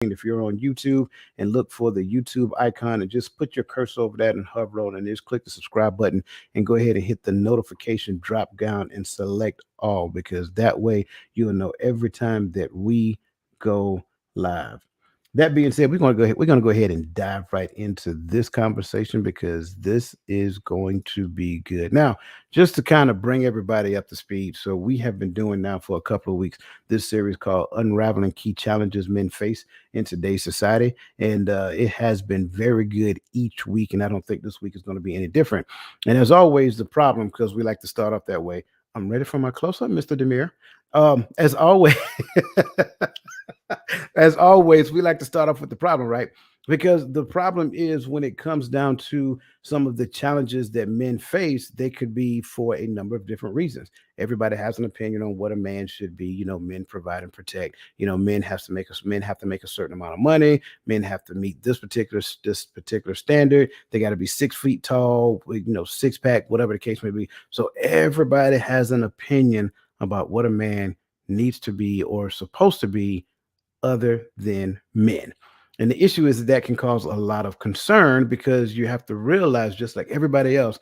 If you're on YouTube and look for the YouTube icon and just put your cursor over that and hover on and just click the subscribe button and go ahead and hit the notification drop down and select all, because that way you'll know every time that we go live. That being said, we're going to go ahead and dive right into this conversation because this is going to be good. Now, just to kind of bring everybody up to speed, so we have been doing now for a couple of weeks this series called Unraveling Key Challenges Men Face in Today's Society, and it has been very good each week, and I don't think this week is going to be any different. And as always, the problem, because we like to start off that way, I'm ready for my close-up, Mr. Demir. As always, as always, we like to start off with the problem, right? Because the problem is when it comes down to some of the challenges that men face, they could be for a number of different reasons. Everybody has an opinion on what a man should be. Men provide and protect. Men have to make a certain amount of money. Men have to meet this particular standard. They got to be 6 feet tall, six pack, whatever the case may be. So everybody has an opinion about what a man needs to be or supposed to be other than men. And the issue is that can cause a lot of concern because you have to realize, just like everybody else,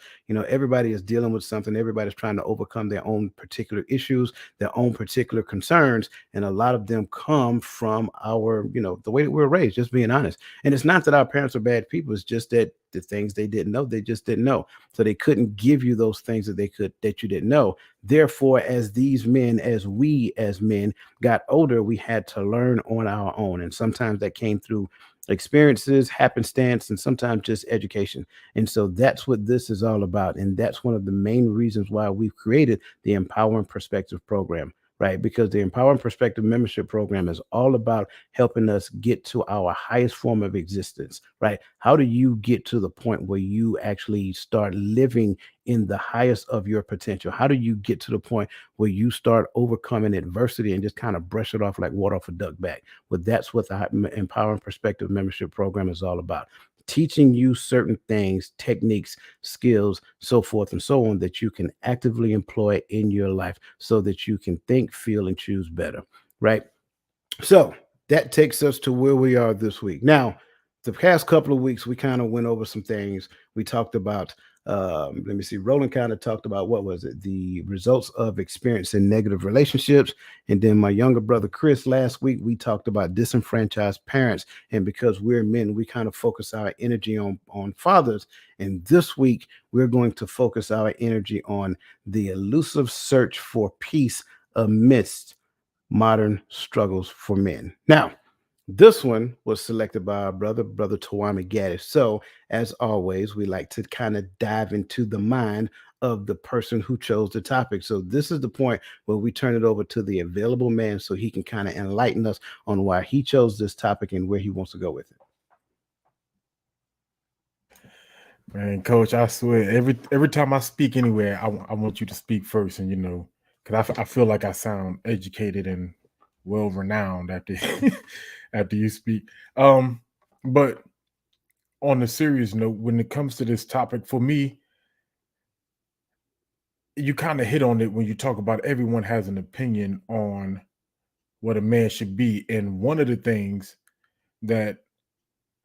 everybody is dealing with something. Everybody's trying to overcome their own particular issues, their own particular concerns. And a lot of them come from the way that we were raised, just being honest. And it's not that our parents are bad people. It's just that the things they didn't know, they just didn't know. So they couldn't give you those things that you didn't know. Therefore, as these men, as we as men got older, we had to learn on our own. And sometimes that came through experiences, happenstance, and sometimes just education. And so that's what this is all about. And that's one of the main reasons why we've created the Empowering Perspective program, right? Because the Empowering Perspective membership program is all about helping us get to our highest form of existence, right? How do you get to the point where you actually start living in the highest of your potential? How do you get to the point where you start overcoming adversity and just kind of brush it off like water off a duck back? Well, that's what the Empowering Perspective membership program is all about. Teaching you certain things, techniques, skills, so forth and so on, that you can actively employ in your life so that you can think, feel, and choose better, right? So that takes us to where we are this week. Now, the past couple of weeks, we kind of went over some things. We talked about, let me see, Roland kind of talked about, what was it? The results of experiencing negative relationships. And then my younger brother, Chris, last week, we talked about disenfranchised parents. And because we're men, we kind of focus our energy on fathers. And this week, we're going to focus our energy on the elusive search for peace amidst modern struggles for men. Now, this one was selected by our brother Tawami Gaddis. So, as always, we like to kind of dive into the mind of the person who chose the topic. So, this is the point where we turn it over to the available man so he can kind of enlighten us on why he chose this topic and where he wants to go with it. Man, Coach, I swear, every time I speak anywhere, I want you to speak first, and because I feel like I sound educated and well renowned after after you speak. Um, but on a serious note, when it comes to this topic, for me, you kind of hit on it when you talk about everyone has an opinion on what a man should be, and one of the things that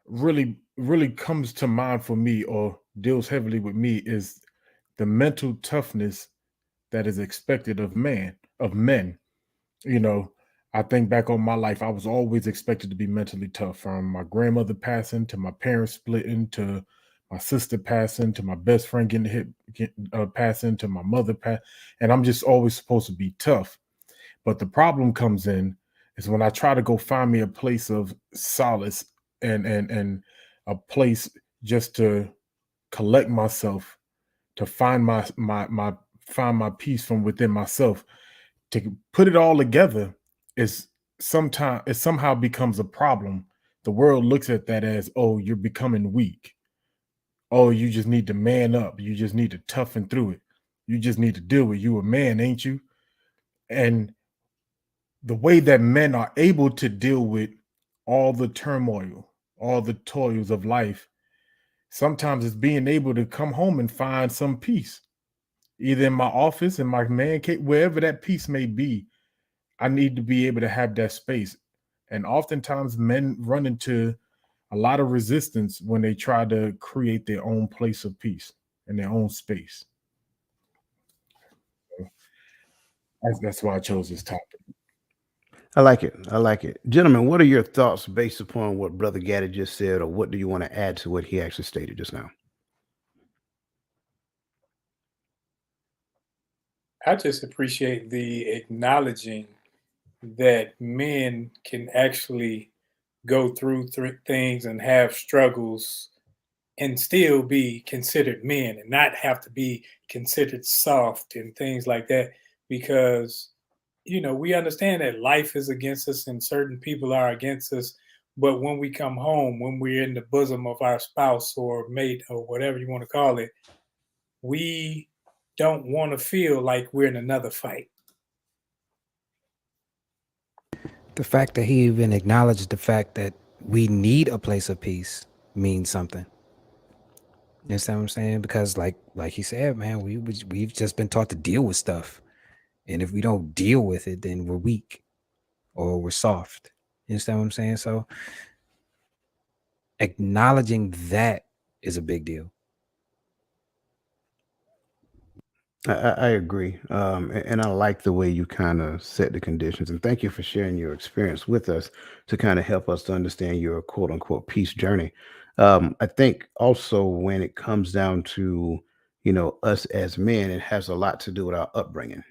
really comes to mind for me or deals heavily with me is the mental toughness that is expected of men. You know, I think back on my life, I was always expected to be mentally tough, from my grandmother passing to my parents splitting to my sister passing to my best friend passing to my mother and I'm just always supposed to be tough. But the problem comes in is when I try to go find me a place of solace and a place just to collect myself, to find my find my peace from within myself, to put it all together is sometimes it somehow becomes a problem. The world looks at that as, oh, you're becoming weak. Oh, you just need to man up. You just need to toughen through it. You just need to deal with, you a man, ain't you? And the way that men are able to deal with all the turmoil, all the toils of life, sometimes it's being able to come home and find some peace, either in my office, in my man cave, wherever that peace may be. I need to be able to have that space. And oftentimes men run into a lot of resistance when they try to create their own place of peace in their own space. That's why I chose this topic. I like it. I like it. Gentlemen, what are your thoughts based upon what Brother Gaddy just said, or what do you want to add to what he actually stated just now? I just appreciate the acknowledging that men can actually go through things and have struggles and still be considered men and not have to be considered soft and things like that, because we understand that life is against us and certain people are against us, but when we come home, when we're in the bosom of our spouse or mate or whatever you want to call it, we don't want to feel like we're in another fight. The fact that he even acknowledged the fact that we need a place of peace means something. You understand what I'm saying? Because like he said, man, we've just been taught to deal with stuff. And if we don't deal with it, then we're weak or we're soft. You understand what I'm saying? So acknowledging that is a big deal. I agree. And I like the way you kind of set the conditions. And thank you for sharing your experience with us to kind of help us to understand your quote unquote peace journey. I think also when it comes down to, us as men, it has a lot to do with our upbringing.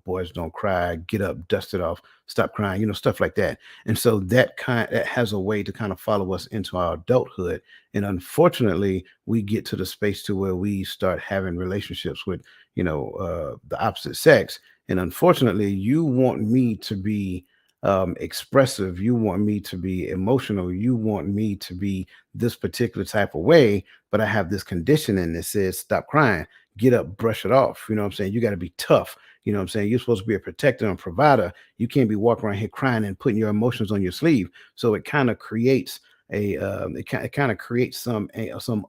Boys don't cry, get up, dust it off, stop crying, stuff like that. And so that has a way to kind of follow us into our adulthood. And unfortunately, we get to the space to where we start having relationships with the opposite sex. And unfortunately, you want me to be expressive, you want me to be emotional, you want me to be this particular type of way, but I have this conditioning that says stop crying, get up, brush it off. You know what I'm saying? You got to be tough. You know what I'm saying? You're supposed to be a protector and provider. You can't be walking around here crying and putting your emotions on your sleeve. So it kind of creates it kind of creates some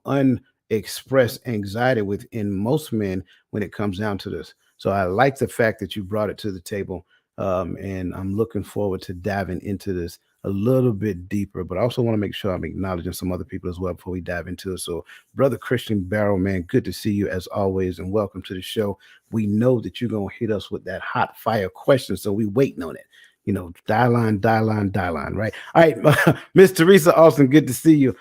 unexpressed anxiety within most men when it comes down to this. So I like the fact that you brought it to the table, and I'm looking forward to diving into this a little bit deeper. But I also want to make sure I'm acknowledging some other people as well before we dive into it. So, Brother Christian Barrow, man, good to see you as always, and welcome to the show. We know that you're gonna hit us with that hot fire question, so we waiting on it. Dial line, dial line, dial line, right? All right, Miss Teresa Austin, good to see you.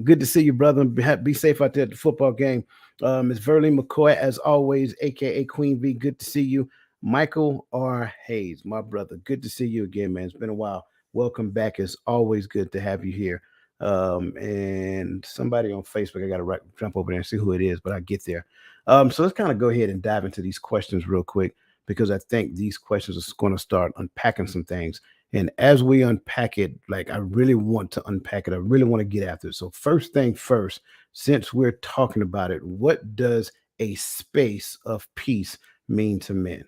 Good to see you, brother. Be safe out there at the football game. Miss Verlene McCoy, as always, aka Queen V, good to see you. Michael R. Hayes, my brother, good to see you again, man. It's been a while. Welcome back. It's always good to have you here. And somebody on Facebook, I got to jump over there and see who it is, but I get there. So let's kind of go ahead and dive into these questions real quick, because I think these questions are going to start unpacking some things. And as we unpack it, like I really want to unpack it, I really want to get after it. So first thing first, since we're talking about it, what does a space of peace mean to men?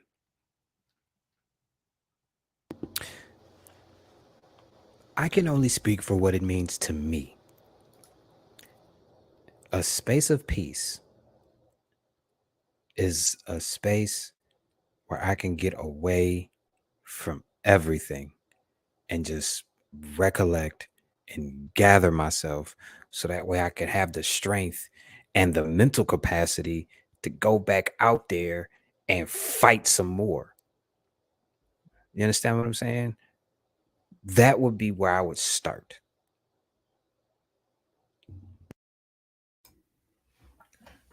I can only speak for what it means to me. A space of peace is a space where I can get away from everything and just recollect and gather myself so that way I can have the strength and the mental capacity to go back out there and fight some more. You understand what I'm saying? That would be where I would start.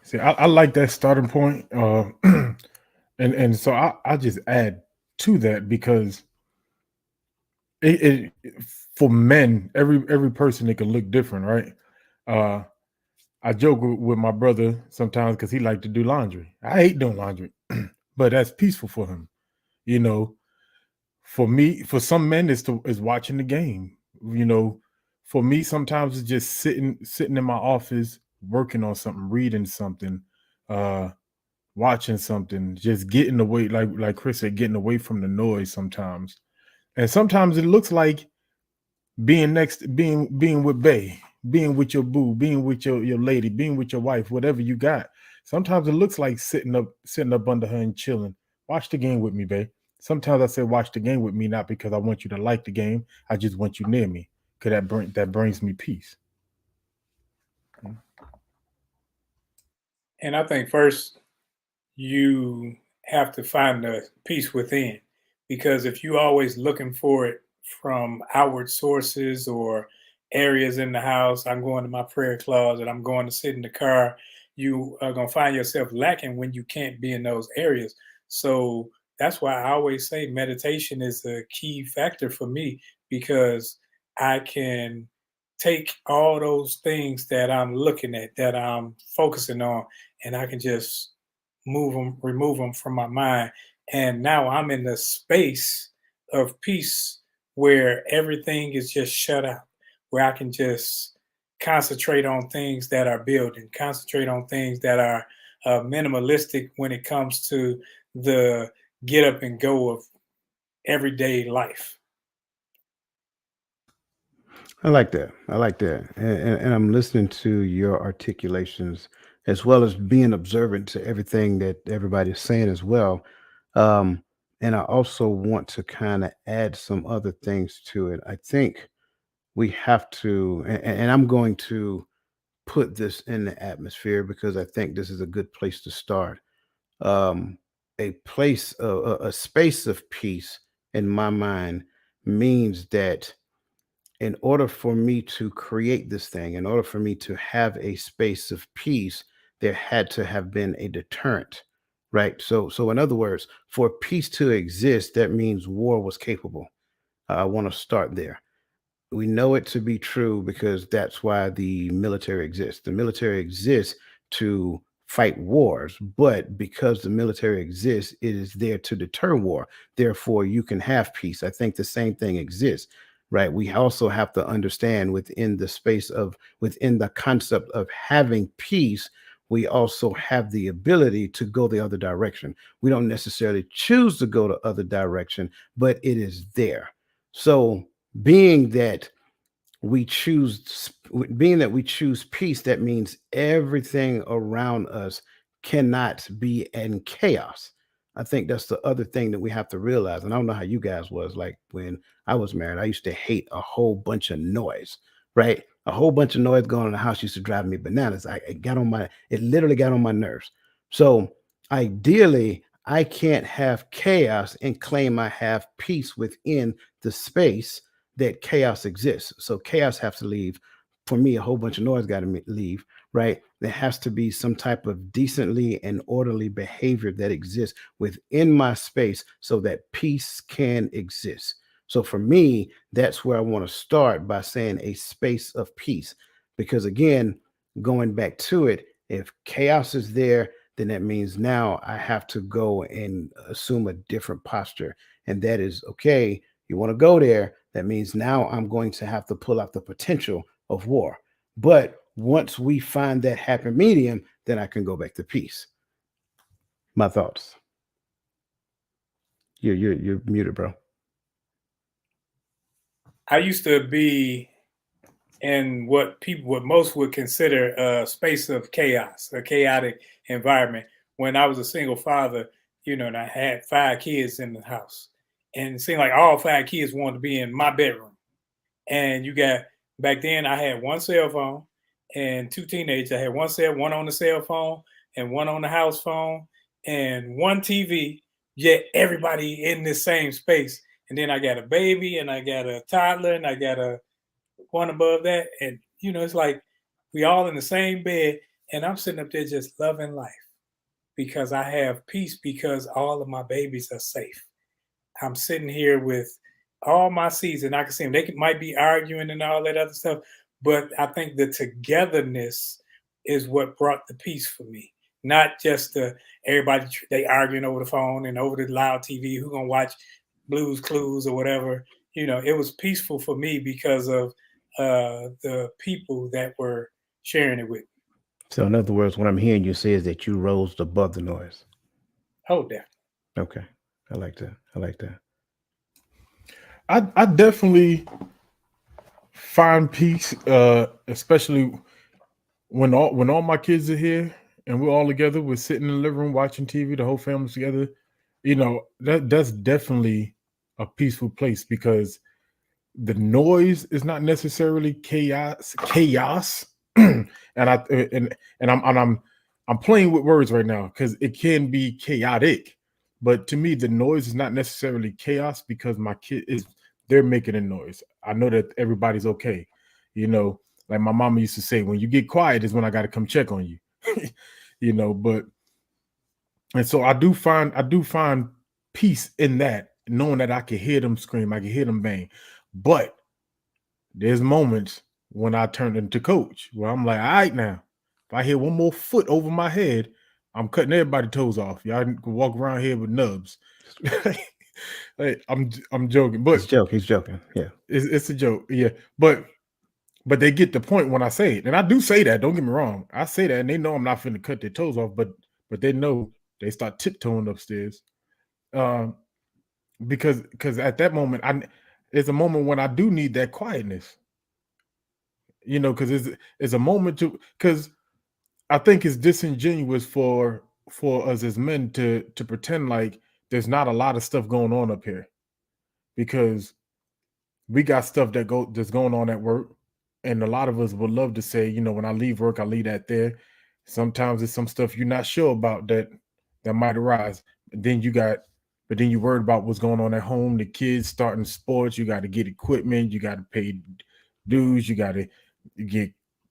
See, I like that starting point. And so I just add to that because it for men, every person, it can look different, right? Uh I joke with my brother sometimes because he like to do laundry. I hate doing laundry, but that's peaceful for him. You know, for me, for some men, is watching the game. You know, for me, sometimes it's just sitting in my office, working on something, reading something, uh, watching something, just getting away, like Chris said, getting away from the noise sometimes. And sometimes it looks like being with Bay, being with your boo, being with your lady, being with your wife, whatever you got. Sometimes it looks like sitting up under her and chilling. Watch the game with me, Bay. Sometimes I say watch the game with me, not because I want you to like the game. I just want you near me, because that brings me peace. And I think first you have to find the peace within, because if you always looking for it from outward sources or areas in the house, I'm going to my prayer closet, I'm going to sit in the car, you are going to find yourself lacking when you can't be in those areas. So that's why I always say meditation is a key factor for me, because I can take all those things that I'm looking at, that I'm focusing on, and I can just remove them from my mind. And now I'm in the space of peace where everything is just shut out, where I can just concentrate on things that are building, concentrate on things that are minimalistic when it comes to the get up and go of everyday life. I like that. I like that. And I'm listening to your articulations as well as being observant to everything that everybody's saying as well. Um, and I also want to kind of add some other things to it. I think we have to, and I'm going to put this in the atmosphere because I think this is a good place to start. A place, a space of peace in my mind means that in order for me to create this thing, in order for me to have a space of peace, there had to have been a deterrent, right? So in other words, for peace to exist, that means war was capable. I want to start there. We know it to be true because that's why the military exists. The military exists to fight wars, but because the military exists, it is there to deter war. Therefore, you can have peace. I think the same thing exists, right? We also have to understand within the space of, within the concept of having peace, we also have the ability to go the other direction. We don't necessarily choose to go the other direction, but it is there. So, being that being that we choose peace, that means everything around us cannot be in chaos. I think that's the other thing that we have to realize. And I don't know how you guys was like when I was married. I used to hate a whole bunch of noise, right? A whole bunch of noise going on in the house used to drive me bananas. It got on my, it literally got on my nerves. So ideally, I can't have chaos and claim I have peace within the space that chaos exists. So chaos has to leave. For me, a whole bunch of noise got to leave, right? There has to be some type of decently and orderly behavior that exists within my space so that peace can exist. So for me, that's where I want to start by saying a space of peace. Because again, going back to it, if chaos is there, then that means now I have to go and assume a different posture. And that is okay. You want to go there, that means now I'm going to have to pull out the potential of war. But once we find that happy medium, then I can go back to peace. My thoughts. You're muted, bro. I used to be in what most would consider a space of chaos, a chaotic environment. When I was a single father, and I had 5 kids in the house, and it seemed like all 5 kids wanted to be in my bedroom. And you got back then, I had one cell phone and 2 teenagers. I had one on the cell phone and one on the house phone and one TV. Yet everybody in this same space. And then I got a baby and I got a toddler and I got a one above that. And it's like we all in the same bed, and I'm sitting up there just loving life because I have peace because all of my babies are safe. I'm sitting here with all my seeds, and I can see them. Might be arguing and all that other stuff, but I think the togetherness is what brought the peace for me. Not just everybody they arguing over the phone and over the loud TV. Who gonna watch Blues Clues or whatever? It was peaceful for me because of the people that were sharing it with me. So in other words, what I'm hearing you say is that you rose above the noise. Oh, definitely. Okay. I like that. I like that. I definitely find peace, especially when all my kids are here and we're all together. We're sitting in the living room watching TV. The whole family's together. that's definitely a peaceful place, because the noise is not necessarily chaos. and I and I'm playing with words right now because it can be chaotic, but to me the noise is not necessarily chaos, because my kid is they're making a noise. I know that everybody's okay. Like my mama used to say, when you get quiet is when I got to come check on you. But and so I do find peace in that, knowing that I can hear them scream, I can hear them bang. But there's moments when I turn into coach where I'm like, all right, now, if I hear one more foot over my head, I'm cutting everybody's toes off. Y'all can walk around here with nubs. Hey, I'm joking, but He's joking. Yeah. it's a joke. Yeah. But they get the point when I say it. And I do say that, don't get me wrong. I say that and they know I'm not finna cut their toes off, but they know they start tiptoeing upstairs. Um, because at that moment, it's a moment when I do need that quietness. Because it's a moment because I think it's disingenuous for us as men to pretend like there's not a lot of stuff going on up here, because we got stuff that's going on at work, and a lot of us would love to say, when I leave work, I leave that there. Sometimes it's some stuff you're not sure about that might arise. But then you worried about what's going on at home, the kids starting sports, you got to get equipment, you got to pay dues, you got to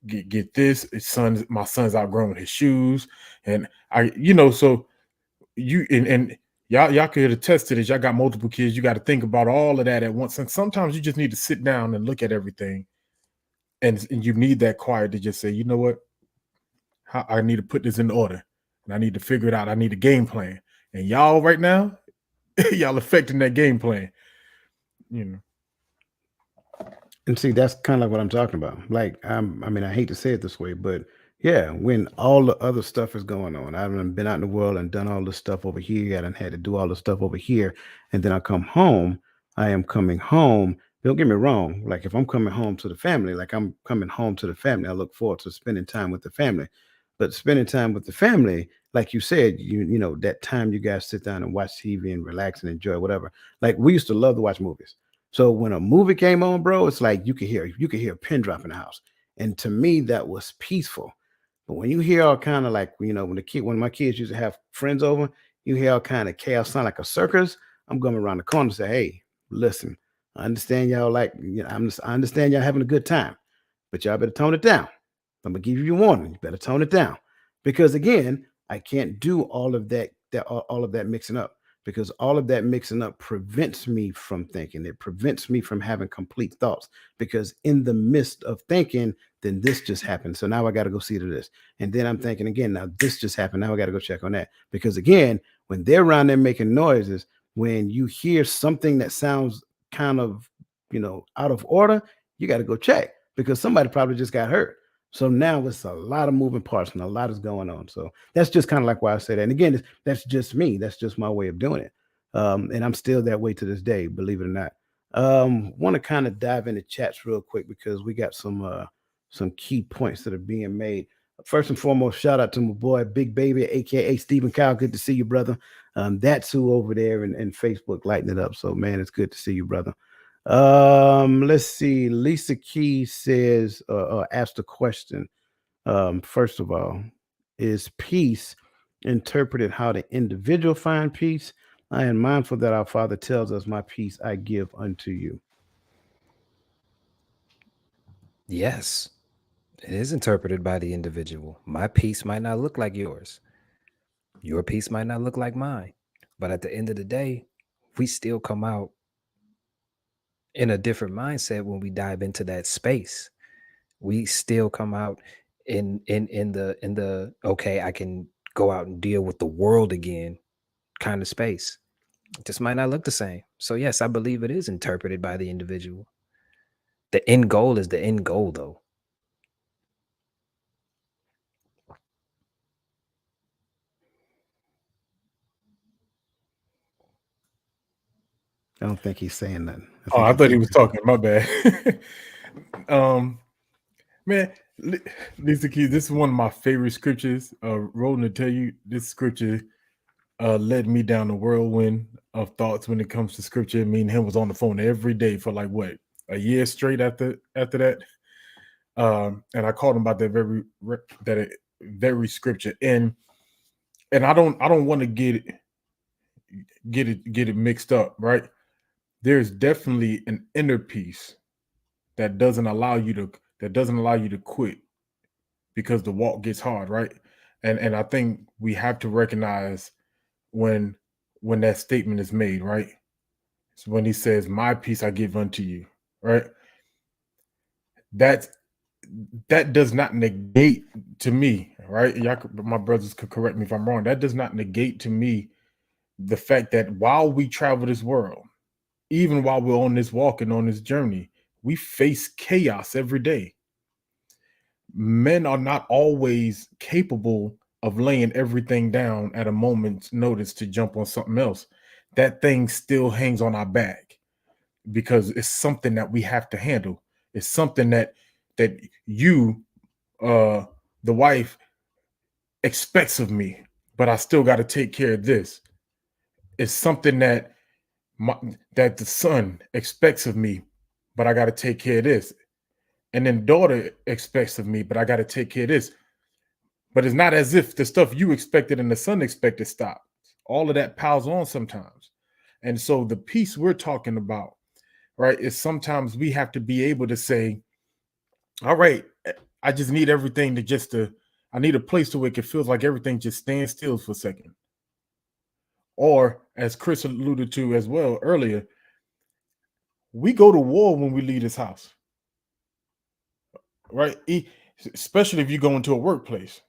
get this. My son's outgrowing his shoes, and so you and y'all could attest to this. Y'all got multiple kids. You got to think about all of that at once, and sometimes you just need to sit down and look at everything, and you need that quiet to just say, you know what, I need to put this in order, and I need to figure it out. I need a game plan, and y'all right now, y'all affecting that game plan. And see, that's kind of like what I'm talking about. Like, I mean, I hate to say it this way, but yeah, when all the other stuff is going on, I've been out in the world and done all this stuff over here, I done had to do all this stuff over here, and then I come home. I am coming home. Don't get me wrong. Like, if I'm coming home to the family, like I'm coming home to the family, I look forward to spending time with the family. But spending time with the family, like you said, that time you guys sit down and watch TV and relax and enjoy whatever. Like we used to love to watch movies. So when a movie came on, bro, it's like you could hear a pin drop in the house. And to me, that was peaceful. But when you hear all kind of like, when my kids used to have friends over, you hear all kind of chaos sound like a circus. I'm going around the corner and say, hey, listen, I understand y'all I understand y'all having a good time, but y'all better tone it down. I'm gonna give you a warning. You better tone it down. Because again, I can't do all of that mixing up, because all of that mixing up prevents me from thinking. It prevents me from having complete thoughts, because in the midst of thinking, then this just happened. So now I got to go see to this. And then I'm thinking again, now this just happened. Now I got to go check on that. Because again, when they're around there making noises, when you hear something that sounds kind of, out of order, you got to go check, because somebody probably just got hurt. So now it's a lot of moving parts and a lot is going on. So that's just kind of like why I say that. And again, that's just me. That's just my way of doing it. And I'm still that way to this day, believe it or not. Want to kind of dive into chats real quick, because we got some key points that are being made. First and foremost, shout out to my boy Big Baby, aka Stephen Kyle. Good to see you, brother. That's who over there in Facebook lighting it up. So man, it's good to see you, brother. Let's see. Lisa Key says, asked a question. First of all, is peace interpreted how the individual find peace? I am mindful that our Father tells us, my peace I give unto you. Yes, it is interpreted by the individual. My peace might not look like yours. Your peace might not look like mine. But at the end of the day, we still come out in a different mindset when we dive into that space. We still come out in the okay, I can go out and deal with the world again kind of space. This might not look the same. So yes, I believe it is interpreted by the individual. The end goal is the end goal, though. I don't think he's saying nothing. Oh, think I thought he was thinking. talking. My bad. Man, Lisa Keys, this is one of my favorite scriptures. Rolling to tell you, this scripture led me down the whirlwind of thoughts when it comes to scripture. Me and him was on the phone every day for like what, a year straight after that. And I called him about that very scripture. And I don't want to get it mixed up, right? There's definitely an inner peace that doesn't allow you to quit because the walk gets hard, right? And I think we have to recognize when that statement is made, right? So when he says, "My peace I give unto you," right? That does not negate to me, right? My brothers could correct me if I'm wrong. That does not negate to me the fact that while we travel this world, even while we're on this walk and on this journey, we face chaos every day. Men are not always capable of laying everything down at a moment's notice to jump on something else. That thing still hangs on our back because it's something that we have to handle. It's something that you, the wife, expects of me, but I still got to take care of this. It's something that that the son expects of me, but I got to take care of this. And then daughter expects of me, but I got to take care of this. But it's not as if the stuff you expected and the son expected stops. All of that piles on sometimes. And so the peace we're talking about, right, is sometimes we have to be able to say, all right, I just need everything I need a place to where it feels like everything just stands still for a second. Or as Chris alluded to as well earlier, we go to war when we leave this house, right? Especially if you go into a workplace.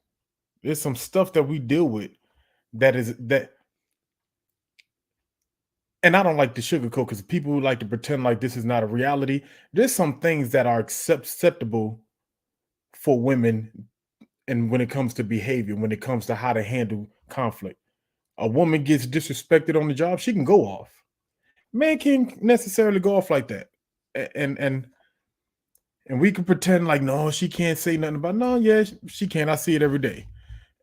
There's some stuff that we deal with that, and I don't like to sugarcoat because people who like to pretend like this is not a reality. There's some things that are acceptable for women, and when it comes to behavior, when it comes to how to handle conflict. A woman gets disrespected on the job, she can go off. Man can't necessarily go off like that. And we can pretend like, no, she can't say nothing about, no, yeah, she can. I see it every day.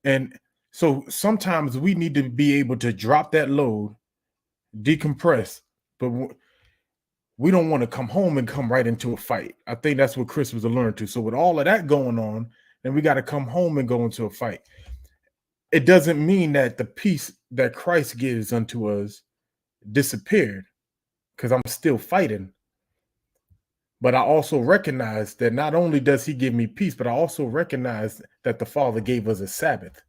And so sometimes we need to be able to drop that load, decompress, but we don't want to come home and come right into a fight. I think that's what Chris was alluding to. So with all of that going on, then we got to come home and go into a fight. It doesn't mean that the peace that Christ gives unto us disappeared, because I'm still fighting. But I also recognize that not only does he give me peace, but I also recognize that the Father gave us a Sabbath,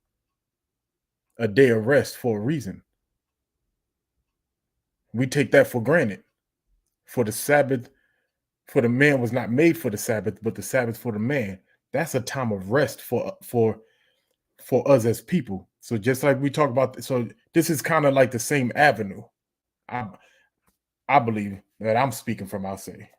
a day of rest for a reason. We take that for granted. For the Sabbath, for the man was not made for the Sabbath, but the Sabbath for the man. That's a time of rest for us as people. So just like we talk about, so this is kind of like the same avenue. I believe that I'm speaking from, I'll say.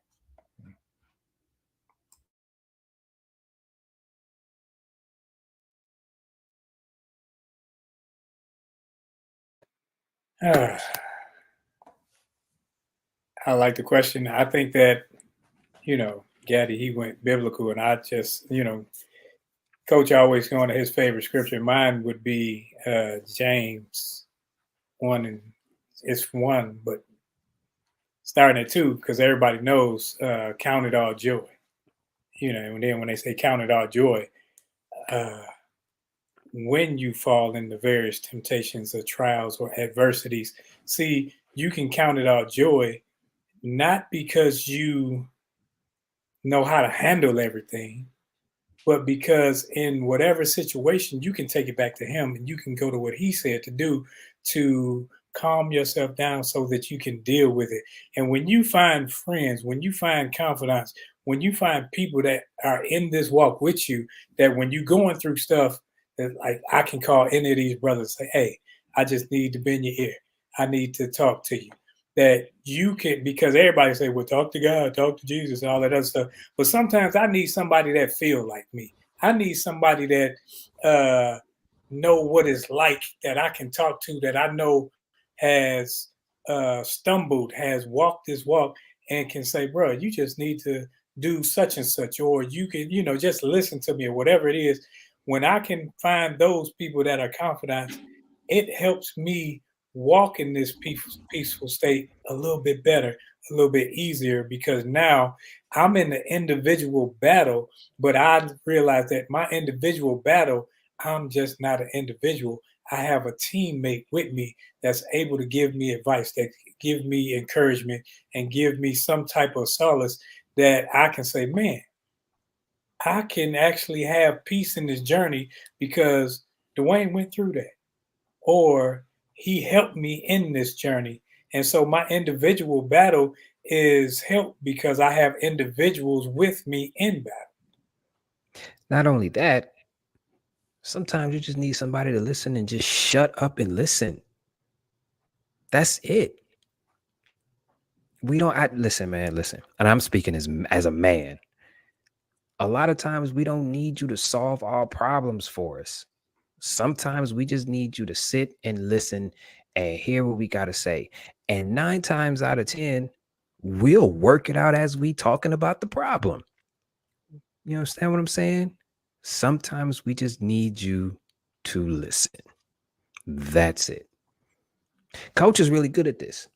I like the question. I think that, Gaddy, he went biblical, and I just, Coach always going to his favorite scripture. Mine would be James 1, and it's 1, but starting at 2, because everybody knows count it all joy. And then when they say count it all joy, when you fall into various temptations or trials or adversities, see, you can count it all joy, not because you know how to handle everything, but because in whatever situation, you can take it back to him and you can go to what he said to do to calm yourself down so that you can deal with it. And when you find friends, when you find confidants, when you find people that are in this walk with you, that when you're going through stuff, that like I can call any of these brothers, say, hey, I just need to bend your ear. I need to talk to you. That you can, because everybody say, well, talk to God, talk to Jesus, and all that other stuff. But sometimes I need somebody that feel like me. I need somebody that know what it's like, that I can talk to, that I know has stumbled, has walked this walk, and can say, bro, you just need to do such and such, or you can, just listen to me, or whatever it is. When I can find those people that are confident, it helps me walk in this peaceful state a little bit better, a little bit easier, because now I'm in the individual battle, but I realize that my individual battle, I'm just not an individual. I have a teammate with me that's able to give me advice, that give me encouragement, and give me some type of solace that I can say, man, I can actually have peace in this journey because Dwayne went through that, or he helped me in this journey. And so my individual battle is helped because I have individuals with me in battle. Not only that, sometimes you just need somebody to listen and just shut up and listen. That's it. We don't listen, man, listen. And I'm speaking as a man. A lot of times we don't need you to solve all problems for us. Sometimes we just need you to sit and listen and hear what we got to say. And 9 times out of 10, we'll work it out as we talking about the problem. You understand what I'm saying? Sometimes we just need you to listen. That's it. Coach is really good at this.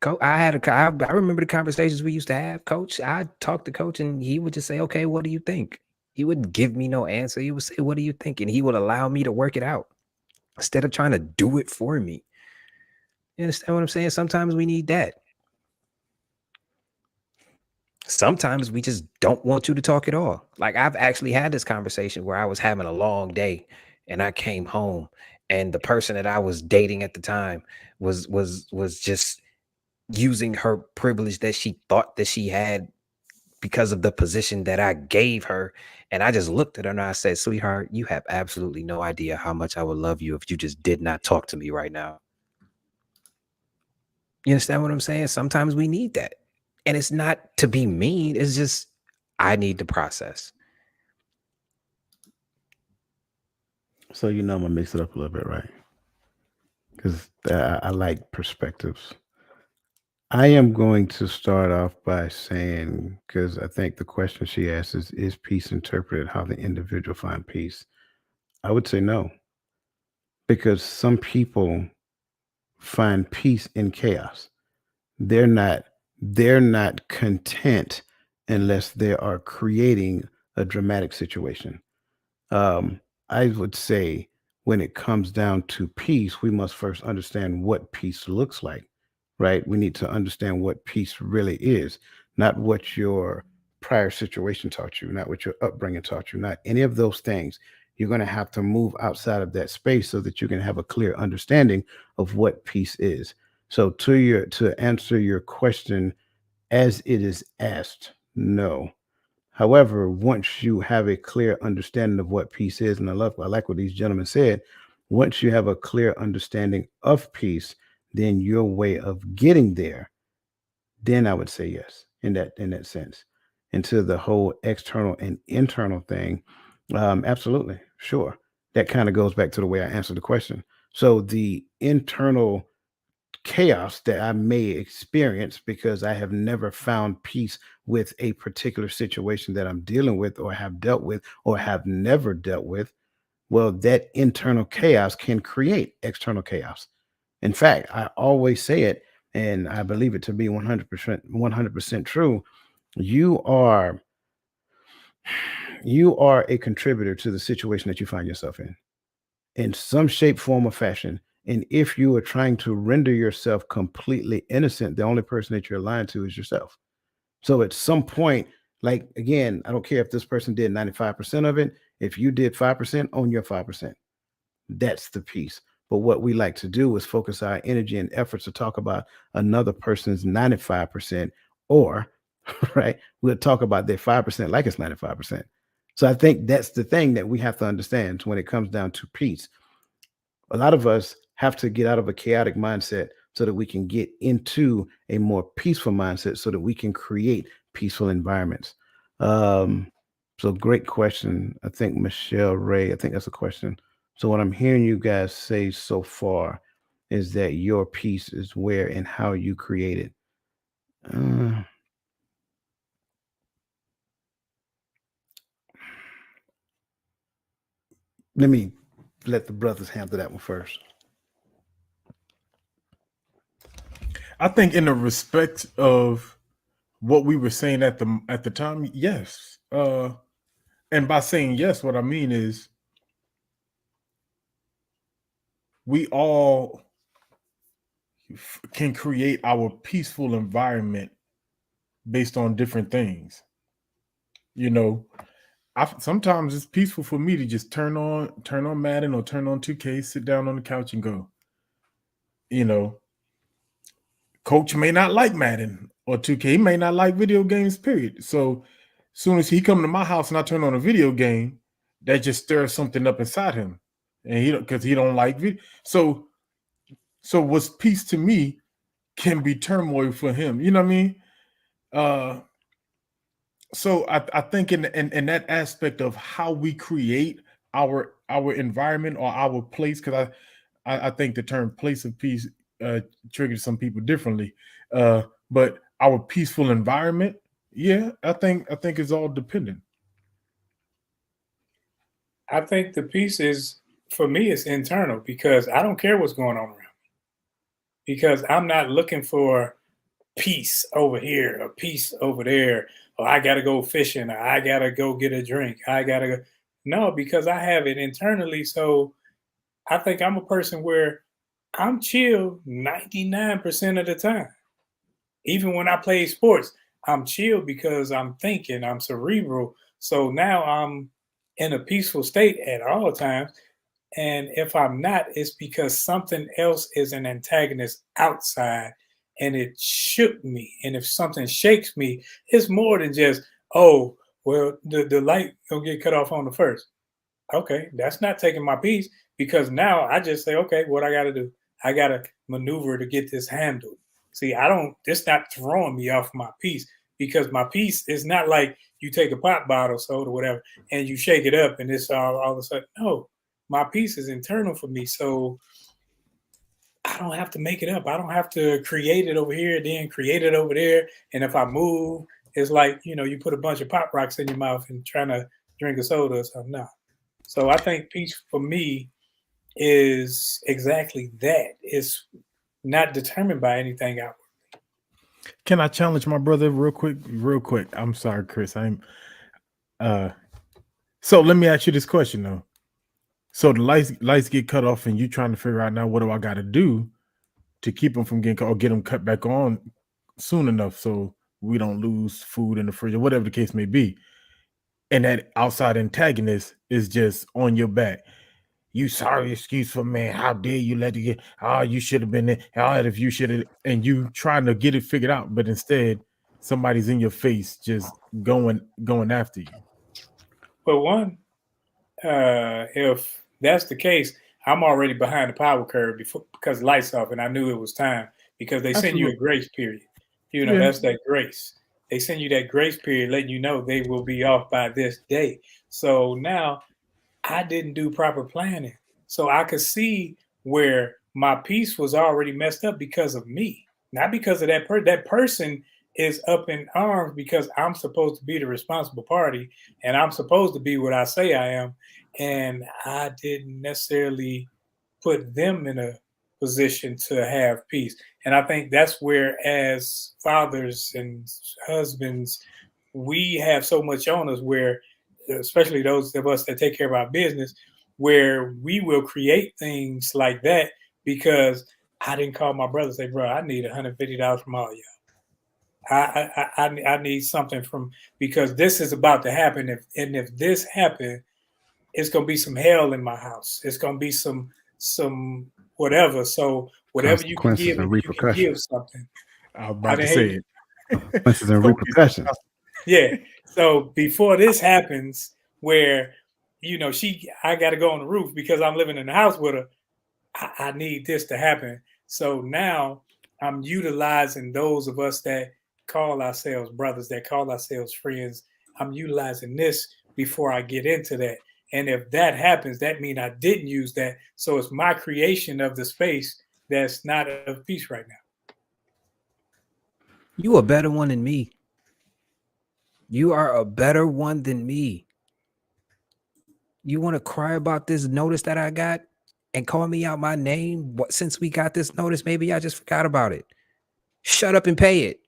I remember the conversations we used to have. Coach, I talked to Coach and he would just say, okay, what do you think? He wouldn't give me no answer. He would say, what do you think? And he would allow me to work it out instead of trying to do it for me. You understand what I'm saying? Sometimes we need that. Sometimes we just don't want you to talk at all. Like I've actually had this conversation where I was having a long day and I came home and the person that I was dating at the time was just using her privilege that she thought that she had because of the position that I gave her. And I just looked at her and I said, sweetheart, you have absolutely no idea how much I would love you if you just did not talk to me right now. You understand what I'm saying? Sometimes we need that. And it's not to be mean. It's just, I need to process. So I'm gonna mix it up a little bit, right? Because I like perspectives. I am going to start off by saying, because I think the question she asked is peace interpreted how the individual find peace? I would say no, because some people find peace in chaos. They're not they're not content unless they are creating a dramatic situation. I would say when it comes down to peace, we must first understand what peace looks like, right? We need to understand what peace really is, not what your prior situation taught you, not what your upbringing taught you, not any of those things. You're going to have to move outside of that space so that you can have a clear understanding of what peace is. So to answer your question as it is asked, no. However, once you have a clear understanding of what peace is, and I like what these gentlemen said, once you have a clear understanding of peace, then your way of getting there, then I would say yes in that sense. Into the whole external and internal thing, absolutely, sure. That kind of goes back to the way I answered the question. So the internal chaos that I may experience because I have never found peace with a particular situation that I'm dealing with or have dealt with or have never dealt with, well, that internal chaos can create external chaos. In fact, I always say it, and I believe it to be 100% true. You are you are a contributor to the situation that you find yourself in some shape, form, or fashion. And if you are trying to render yourself completely innocent, the only person that you're lying to is yourself. So at some point, like again, I don't care if this person did 95% of it. If you did 5%, own your 5%. That's the piece. But what we like to do is focus our energy and efforts to talk about another person's 95%, or right, we'll talk about their 5% like it's 95%. So I think that's the thing that we have to understand when it comes down to peace. A lot of us have to get out of a chaotic mindset so that we can get into a more peaceful mindset so that we can create peaceful environments. Um, so great question. I think Michelle Ray, I think that's a question. So what I'm hearing you guys say so far is that your peace is where and how you create it. Uh, let me let the brothers handle that one first. I think in the respect of what we were saying at the time, yes. And by saying yes, what I mean is we all can create our peaceful environment based on different things. You know, sometimes it's peaceful for me to just turn on Madden or turn on 2K, sit down on the couch and go. You know, coach may not like Madden or 2K. He may not like video games, period. So as soon as he come to my house and I turn on a video game, that just stirs something up inside him. And because he don't like video. So what's peace to me can be turmoil for him. You know what I mean? So I think in that aspect of how we create our environment or our place, because I think the term place of peace triggers some people differently. But our peaceful environment, yeah, I think it's all dependent. I think the peace is, for me, it's internal because I don't care what's going on around me. Because I'm not looking for peace over here or peace over there, or I gotta go fishing, or I gotta go get a drink. I gotta go. No, because I have it internally. So I think I'm a person where I'm chill 99% of the time. Even when I play sports, I'm chill because I'm thinking, I'm cerebral. So now I'm in a peaceful state at all times. And if I'm not, it's because something else is an antagonist outside and it shook me. And if something shakes me, it's more than just, oh, well, the light gonna get cut off on the first. Okay, that's not taking my peace because now I just say, okay, what I gotta do? I gotta maneuver to get this handled. See, it's not throwing me off my peace because my peace is not like you take a pop bottle, soda, whatever, and you shake it up and it's all of a sudden, no, my peace is internal for me. So I don't have to make it up. I don't have to create it over here, then create it over there. And if I move, it's like, you put a bunch of pop rocks in your mouth and trying to drink a soda or something. No. So I think peace for me is exactly that. It's not determined by anything outward. Can I challenge my brother real quick? Real quick. I'm sorry, Chris. So let me ask you this question though. So the lights get cut off, and you trying to figure out now what do I got to do to keep them from getting cut or get them cut back on soon enough so we don't lose food in the fridge or whatever the case may be. And that outside antagonist is just on your back. You sorry excuse for man. How dare you let it get? Oh, you should have been there. Oh, if you should have, and you trying to get it figured out, but instead somebody's in your face just going after you. But one, if that's the case, I'm already behind the power curve because lights off, and I knew it was time because they send you a grace period. That's that grace. They send you that grace period, letting you know they will be off by this day. So now I didn't do proper planning, so I could see where my peace was already messed up because of me, not because of that person. That person is up in arms because I'm supposed to be the responsible party and I'm supposed to be what I say I am. And I didn't necessarily put them in a position to have peace. And I think that's where, as fathers and husbands, we have so much on us where, especially those of us that take care of our business, where we will create things like that because I didn't call my brother and say, bro, I need $150 from all y'all. I need something from, because this is about to happen. If this happened, it's gonna be some hell in my house. It's gonna be some whatever. So whatever you can give, if you can give something. I was about to say it. Consequences and repercussions. Yeah. So before this happens, where I got to go on the roof because I'm living in the house with her. I need this to happen. So now I'm utilizing those of us that call ourselves brothers, that call ourselves friends. I'm utilizing this before I get into that. And if that happens, that means I didn't use that. So it's my creation of the space that's not of peace right now. You a better one than me. You are a better one than me. You want to cry about this notice that I got and call me out my name? What, since we got this notice, maybe I just forgot about it. Shut up and pay it.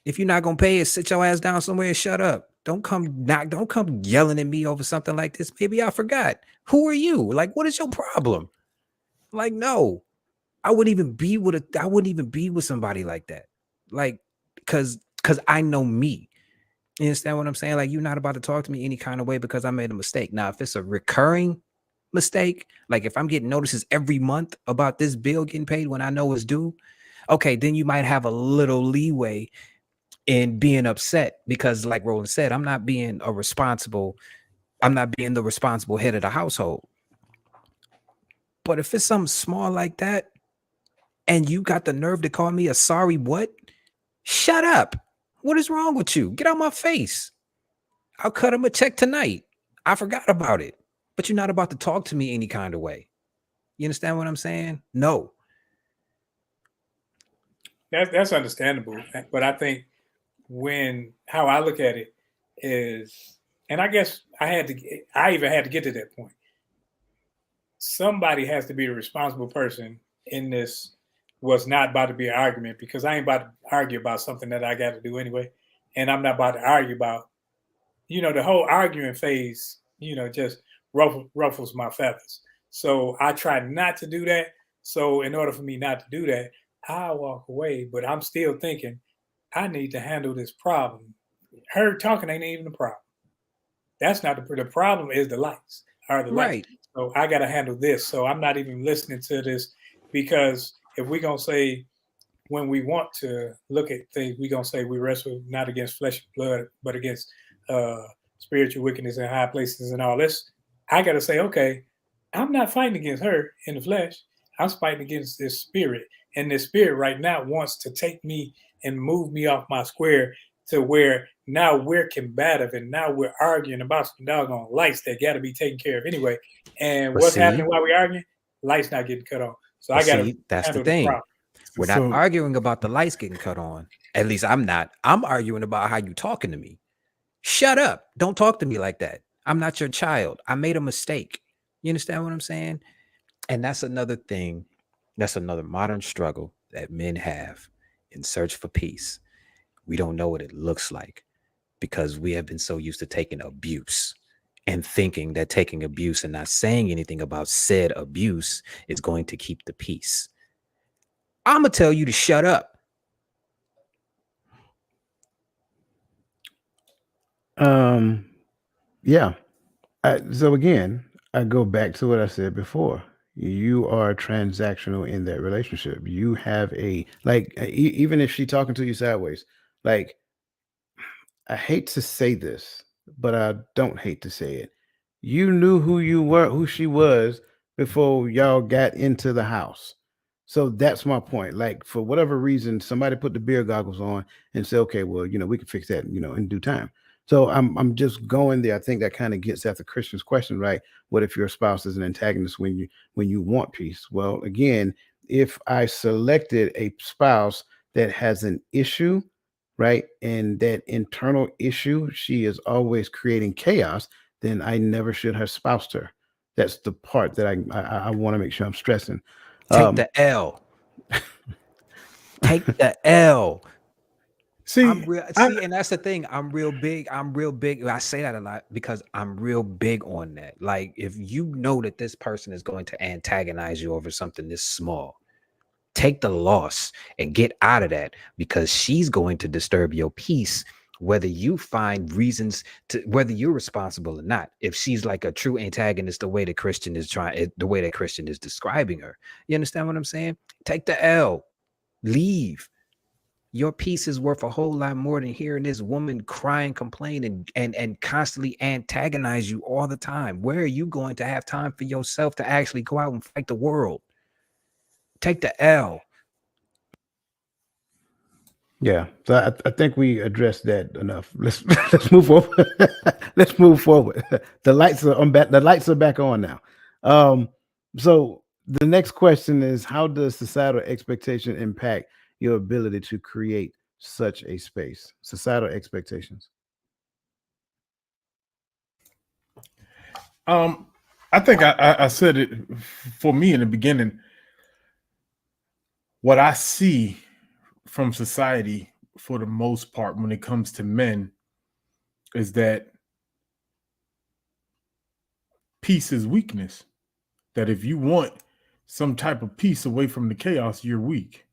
If you're not gonna pay it, sit your ass down somewhere and shut up. Don't come yelling at me over something like this. Maybe I forgot. Who are you? Like, what is your problem? Like, no, I wouldn't even be with somebody like that. Like, because I know me. You understand what I'm saying? Like, you're not about to talk to me any kind of way because I made a mistake. Now, if it's a recurring mistake, like if I'm getting notices every month about this bill getting paid when I know it's due, okay, then you might have a little leeway in being upset because, like Roland said, I'm not being the responsible head of the household. But if it's something small like that, and you got the nerve to call me a sorry what? Shut up. What is wrong with you? Get out my face. I'll cut him a check tonight. I forgot about it. But you're not about to talk to me any kind of way. You understand what I'm saying? No. That's understandable. But I think how I look at it is, and I guess I even had to get to that point. Somebody has to be the responsible person in this. Was not about to be an argument, because I ain't about to argue about something that I got to do anyway. And I'm not about to argue about, the whole arguing phase, just ruffles my feathers. So I try not to do that. So in order for me not to do that, I walk away, but I'm still thinking I need to handle this problem. Her talking ain't even the problem. That's not the problem is the lights. Right. So I got to handle this. So I'm not even listening to this, because if we're going to say, when we want to look at things, we're going to say we wrestle not against flesh and blood, but against spiritual wickedness in high places and all this. I got to say, okay, I'm not fighting against her in the flesh. I'm fighting against this spirit. And this spirit right now wants to take me and move me off my square to where now we're combative and now we're arguing about some doggone lights that got to be taken care of anyway. And what's happening while we're arguing? Lights not getting cut on. So I got to that's the thing. We're not arguing about the lights getting cut on. At least I'm not. I'm arguing about how you talking to me. Shut up. Don't talk to me like that. I'm not your child. I made a mistake. You understand what I'm saying? And that's another thing. That's another modern struggle that men have in search for peace. We don't know what it looks like because we have been so used to taking abuse and thinking that taking abuse and not saying anything about said abuse is going to keep the peace. I'm going to tell you to shut up. Yeah. So again, I go back to what I said before. You are transactional in that relationship. You have even if she's talking to you sideways, like, I hate to say this, but I don't hate to say it. You knew who she was before y'all got into the house. So that's my point. Like, for whatever reason, somebody put the beer goggles on and say, okay, well, we can fix that, in due time. So I'm just going there. I think that kind of gets at the Christian's question, right? What if your spouse is an antagonist when you want peace? Well, again, if I selected a spouse that has an issue, right, and that internal issue, she is always creating chaos, then I never should have spoused her. That's the part that I want to make sure I'm stressing. Take the L. Take the L. See, and that's the thing. I'm real big. I say that a lot because I'm real big on that. Like, if you know that this person is going to antagonize you over something this small, take the loss and get out of that, because she's going to disturb your peace, whether you find reasons to, whether you're responsible or not. If she's like a true antagonist, the way that Christian is describing her, you understand what I'm saying? Take the L, leave. Your peace is worth a whole lot more than hearing this woman crying, complain, and constantly antagonize you all the time. Where are you going to have time for yourself to actually go out and fight the world? Take the L. Yeah, so I think we addressed that enough. Let's move forward. Let's move forward. The lights are on back. The lights are back on now. So the next question is: how does societal expectation impact your ability to create such a space? Societal expectations. I think I said it for me in the beginning. What I see from society for the most part when it comes to men is that peace is weakness. That if you want some type of peace away from the chaos, you're weak.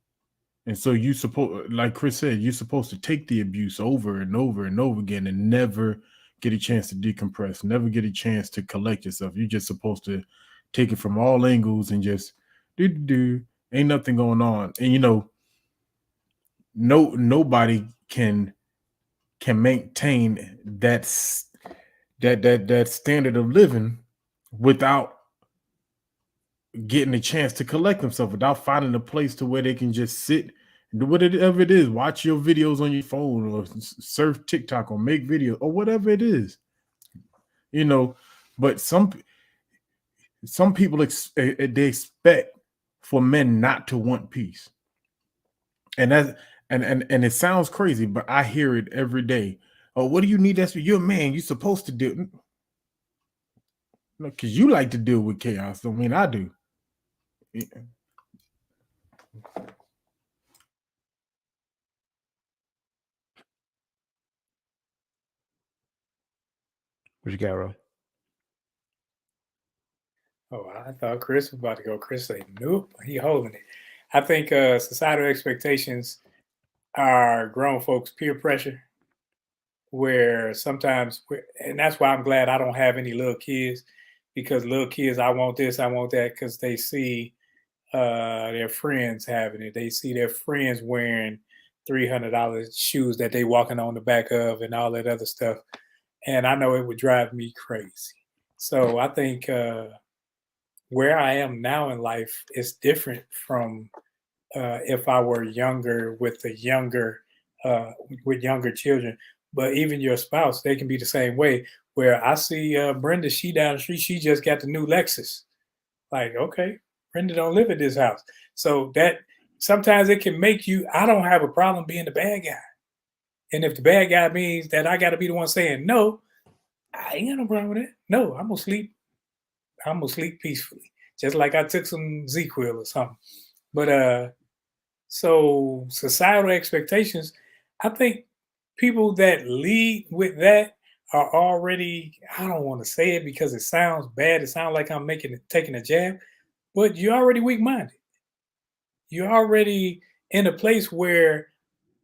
And so you suppose, like Chris said, you're supposed to take the abuse over and over and over again and never get a chance to decompress, never get a chance to collect yourself. You're just supposed to take it from all angles and just do. Ain't nothing going on. And nobody can maintain that standard of living without getting a chance to collect themselves, without finding a place to where they can just sit and do whatever it is, watch your videos on your phone or surf TikTok or make videos or whatever it is, but some people they expect for men not to want peace. And that and it sounds crazy, but I hear it every day. Oh, what do you need? That's what you're a man. You're supposed to do. Because you like to deal with chaos. Don't mean I do. Yeah. What you got, Ro? Oh, I thought Chris was about to go. Chris said, nope, he holding it. I think societal expectations are grown folks' peer pressure, where sometimes, and that's why I'm glad I don't have any little kids, because little kids, I want this, I want that, because they see their friends having it. They see their friends wearing $300 shoes that they walking on the back of and all that other stuff. And I know it would drive me crazy. So I think where I am now in life is different from if I were younger with younger children. But even your spouse, they can be the same way. Where I see Brenda, she down the street, she just got the new Lexus. Like, okay, Brenda don't live at this house. So that sometimes it can make you, I don't have a problem being the bad guy. And if the bad guy means that I got to be the one saying no, I ain't got no problem with it. No, I'm gonna sleep. I'm gonna sleep peacefully, just like I took some ZQL or something. But so societal expectations, I think people that lead with that are already, I don't want to say it because it sounds bad. It sounds like I'm taking a jab, but you're already weak-minded. You're already in a place where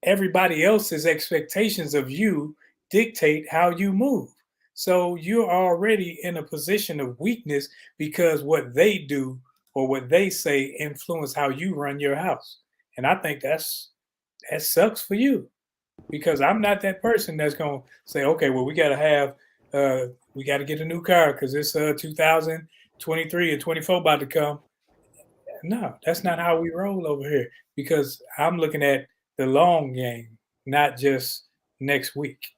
everybody else's expectations of you dictate how you move. So you're already in a position of weakness because what they do or what they say influence how you run your house. And I think that sucks for you, because I'm not that person that's going to say, okay, well, we got to get a new car because it's 2023 and 24 about to come. No, that's not how we roll over here, because I'm looking at the long game, not just next week.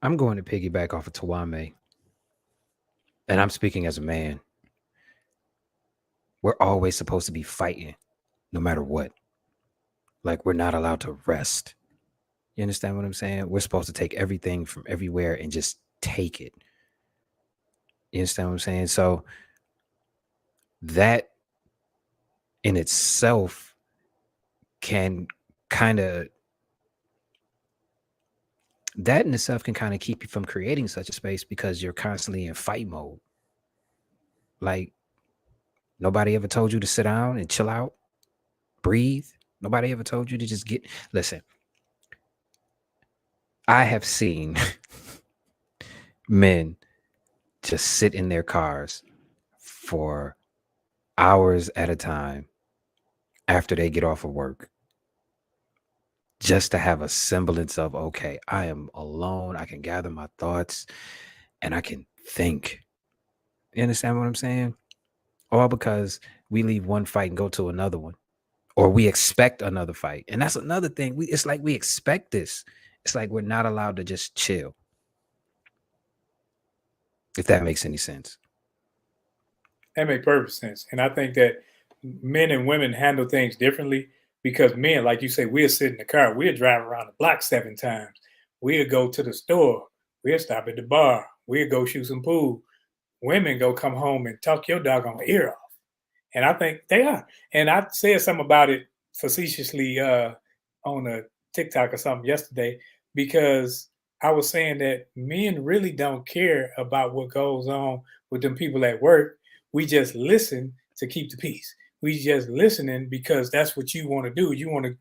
I'm going to piggyback off of Tawame, and I'm speaking as a man. We're always supposed to be fighting, no matter what. Like, we're not allowed to rest. You understand what I'm saying? We're supposed to take everything from everywhere and just take it. You understand what I'm saying? So that in itself can kind of keep you from creating such a space, because you're constantly in fight mode. Like, nobody ever told you to sit down and chill out, breathe. Nobody ever told you to just listen. I have seen men just sit in their cars for hours at a time after they get off of work, just to have a semblance of, okay, I am alone. I can gather my thoughts and I can think. You understand what I'm saying? All because we leave one fight and go to another one, or we expect another fight. And that's another thing. It's like we expect this. It's like we're not allowed to just chill. If that makes any sense. That makes perfect sense. And I think that men and women handle things differently. Because men, like you say, we'll sit in the car, we'll drive around the block 7 times. We'll go to the store, we'll stop at the bar, we'll go shoot some pool. Women go come home and talk your doggone ear off. And I think they are. And I said something about it facetiously on a TikTok or something yesterday, because I was saying that men really don't care about what goes on with them people at work. We just listen to keep the peace. We just listening because that's what you want to do. You want to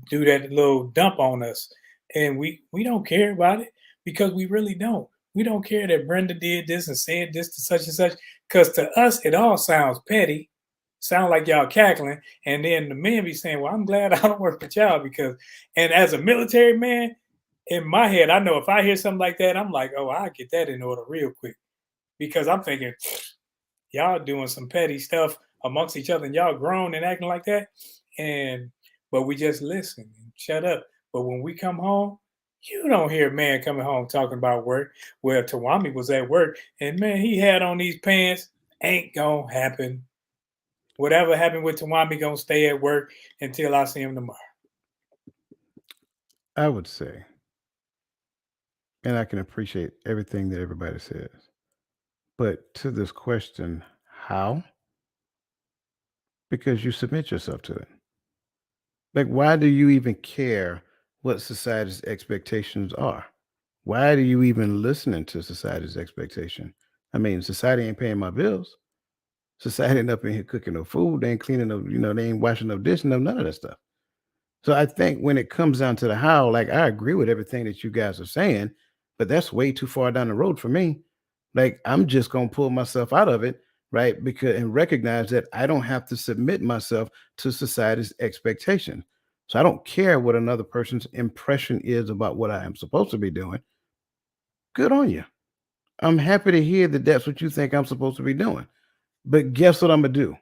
do that little dump on us. And we don't care about it, because we really don't. We don't care that Brenda did this and said this to such and such, because to us it all sounds petty, sound like y'all cackling. And then the men be saying, well, I'm glad I don't work with y'all, because, and as a military man, in my head, I know if I hear something like that, I'm like, oh, I'll get that in order real quick, because I'm thinking, y'all doing some petty stuff amongst each other and y'all grown and acting like that. But we just listen and shut up. But when we come home, you don't hear a man coming home talking about work. Well, Tawami was at work and man, he had on these pants. Ain't gonna happen. Whatever happened with Tawami gonna stay at work until I see him tomorrow. I would say, and I can appreciate everything that everybody says, but to this question, how? Because you submit yourself to it. Like, why do you even care what society's expectations are? Why do you even listening to society's expectation? I mean, society ain't paying my bills. Society ain't up in here cooking no food. They ain't cleaning no, they ain't washing no dishes, no none of that stuff. So I think when it comes down to the how, like I agree with everything that you guys are saying, but that's way too far down the road for me. Like I'm just gonna pull myself out of it, right? Because and recognize that I don't have to submit myself to society's expectation. So I don't care what another person's impression is about what I am supposed to be doing. Good on you. I'm happy to hear that that's what you think I'm supposed to be doing. But guess what I'm gonna do?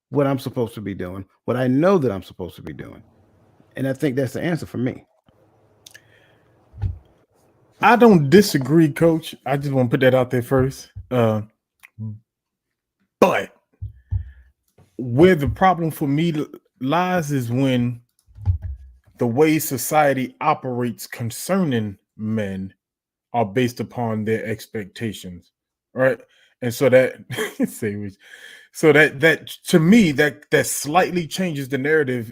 What I'm supposed to be doing, what I know that I'm supposed to be doing. And I think that's the answer for me. I don't disagree, Coach. I just want to put that out there first. But where the problem for me lies is when the way society operates concerning men are based upon their expectations, right? And so that so that to me that slightly changes the narrative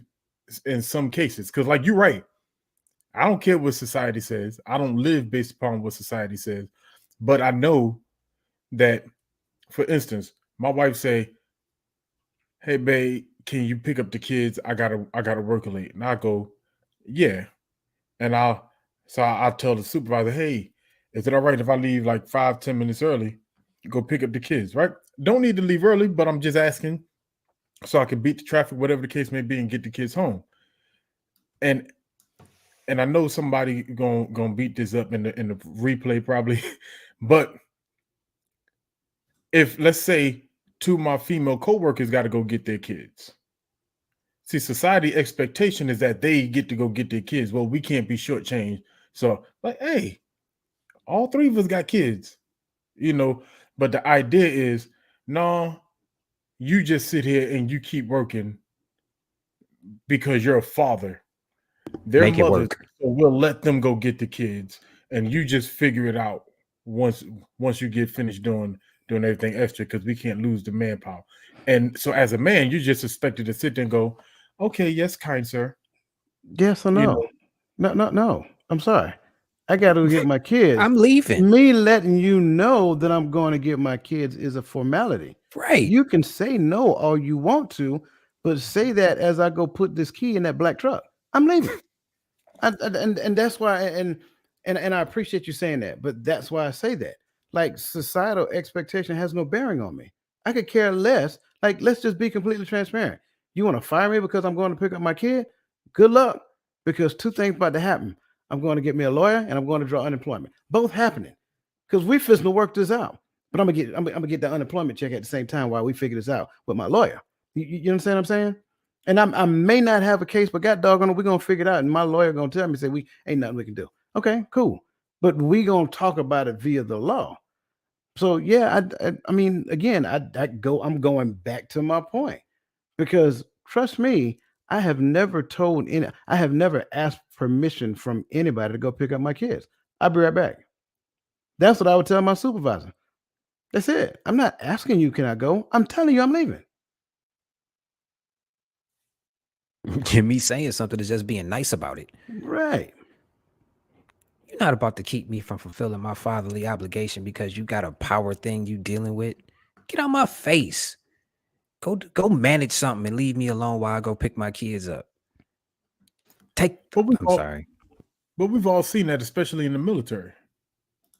in some cases, because like you're right, I don't care what society says. I don't live based upon what society says, but I know that, for instance, my wife say, "Hey, babe, can you pick up the kids? I gotta work late." And I go, "Yeah," and I'll tell the supervisor, "Hey, is it all right if I leave like 5-10 minutes early? Go pick up the kids, right? Don't need to leave early, but I'm just asking so I can beat the traffic, whatever the case may be, and get the kids home." And I know somebody gonna beat this up in the replay probably, but if let's say two of my female coworkers got to go get their kids, see, society expectation is that they get to go get their kids. Well, we can't be shortchanged. So, like, hey, all three of us got kids, But the idea is, no, you just sit here and you keep working because you're a father. Their Make it mothers, work. so we'll let them go get the kids, and you just figure it out once you get finished doing everything extra, because we can't lose the manpower. And so, as a man, you're just expected to sit there and go, "Okay, yes, kind sir." Yes or You no? know, No. I'm sorry. I got to get my kids. I'm leaving. Me letting you know that I'm going to get my kids is a formality. Right. You can say no all you want to, but say that as I go put this key in that black truck. I'm leaving. And that's why and I appreciate you saying that, but that's why I say that. Like societal expectation has no bearing on me. I could care less. Like let's just be completely transparent. You want to fire me because I'm going to pick up my kid? Good luck, because two things about to happen. I'm going to get me a lawyer and I'm going to draw unemployment. Both happening because we fixing to work this out. But I'm gonna get the unemployment check at the same time while we figure this out with my lawyer. You understand what I'm saying? And I may not have a case, but God doggone it, we're gonna figure it out. And my lawyer gonna tell me, say, we ain't nothing we can do. Okay, cool. But we gonna talk about it via the law. So yeah, I mean, again, I'm going back to my point, because trust me, I have never told any. I have never asked permission from anybody to go pick up my kids. I'll be right back. That's what I would tell my supervisor. That's it. I'm not asking you, can I go? I'm telling you, I'm leaving. Me saying something is just being nice about it. Right. You're not about to keep me from fulfilling my fatherly obligation because you got a power thing you dealing with. Get out my face. Go manage something and leave me alone while I go pick my kids up. But I'm sorry. But we've all seen that, especially in the military.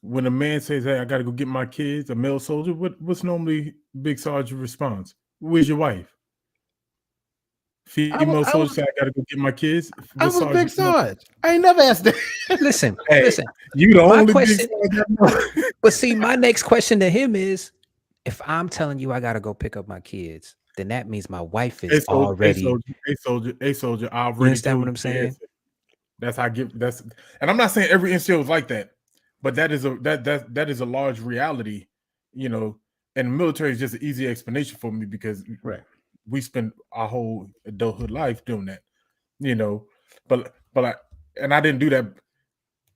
When a man says, "Hey, I got to go get my kids," a male soldier, what's normally Big Sergeant response? Where's your wife? Female soldier say, "I got to go get my kids." I was Big Sarge. I ain't never asked that. Listen, Hey, listen. You the My only question, Big Sergeant. but see, my next question to him is, if I'm telling you I gotta go pick up my kids, then that means my wife is already. A soldier. I You already understand told what you I'm the saying? answer. That's how I get. That's, and I'm not saying every NCO is like that, but that is a large reality. You know, and the military is just an easy explanation for me because Right. we spend our whole adulthood life doing that. You know, but I didn't do that.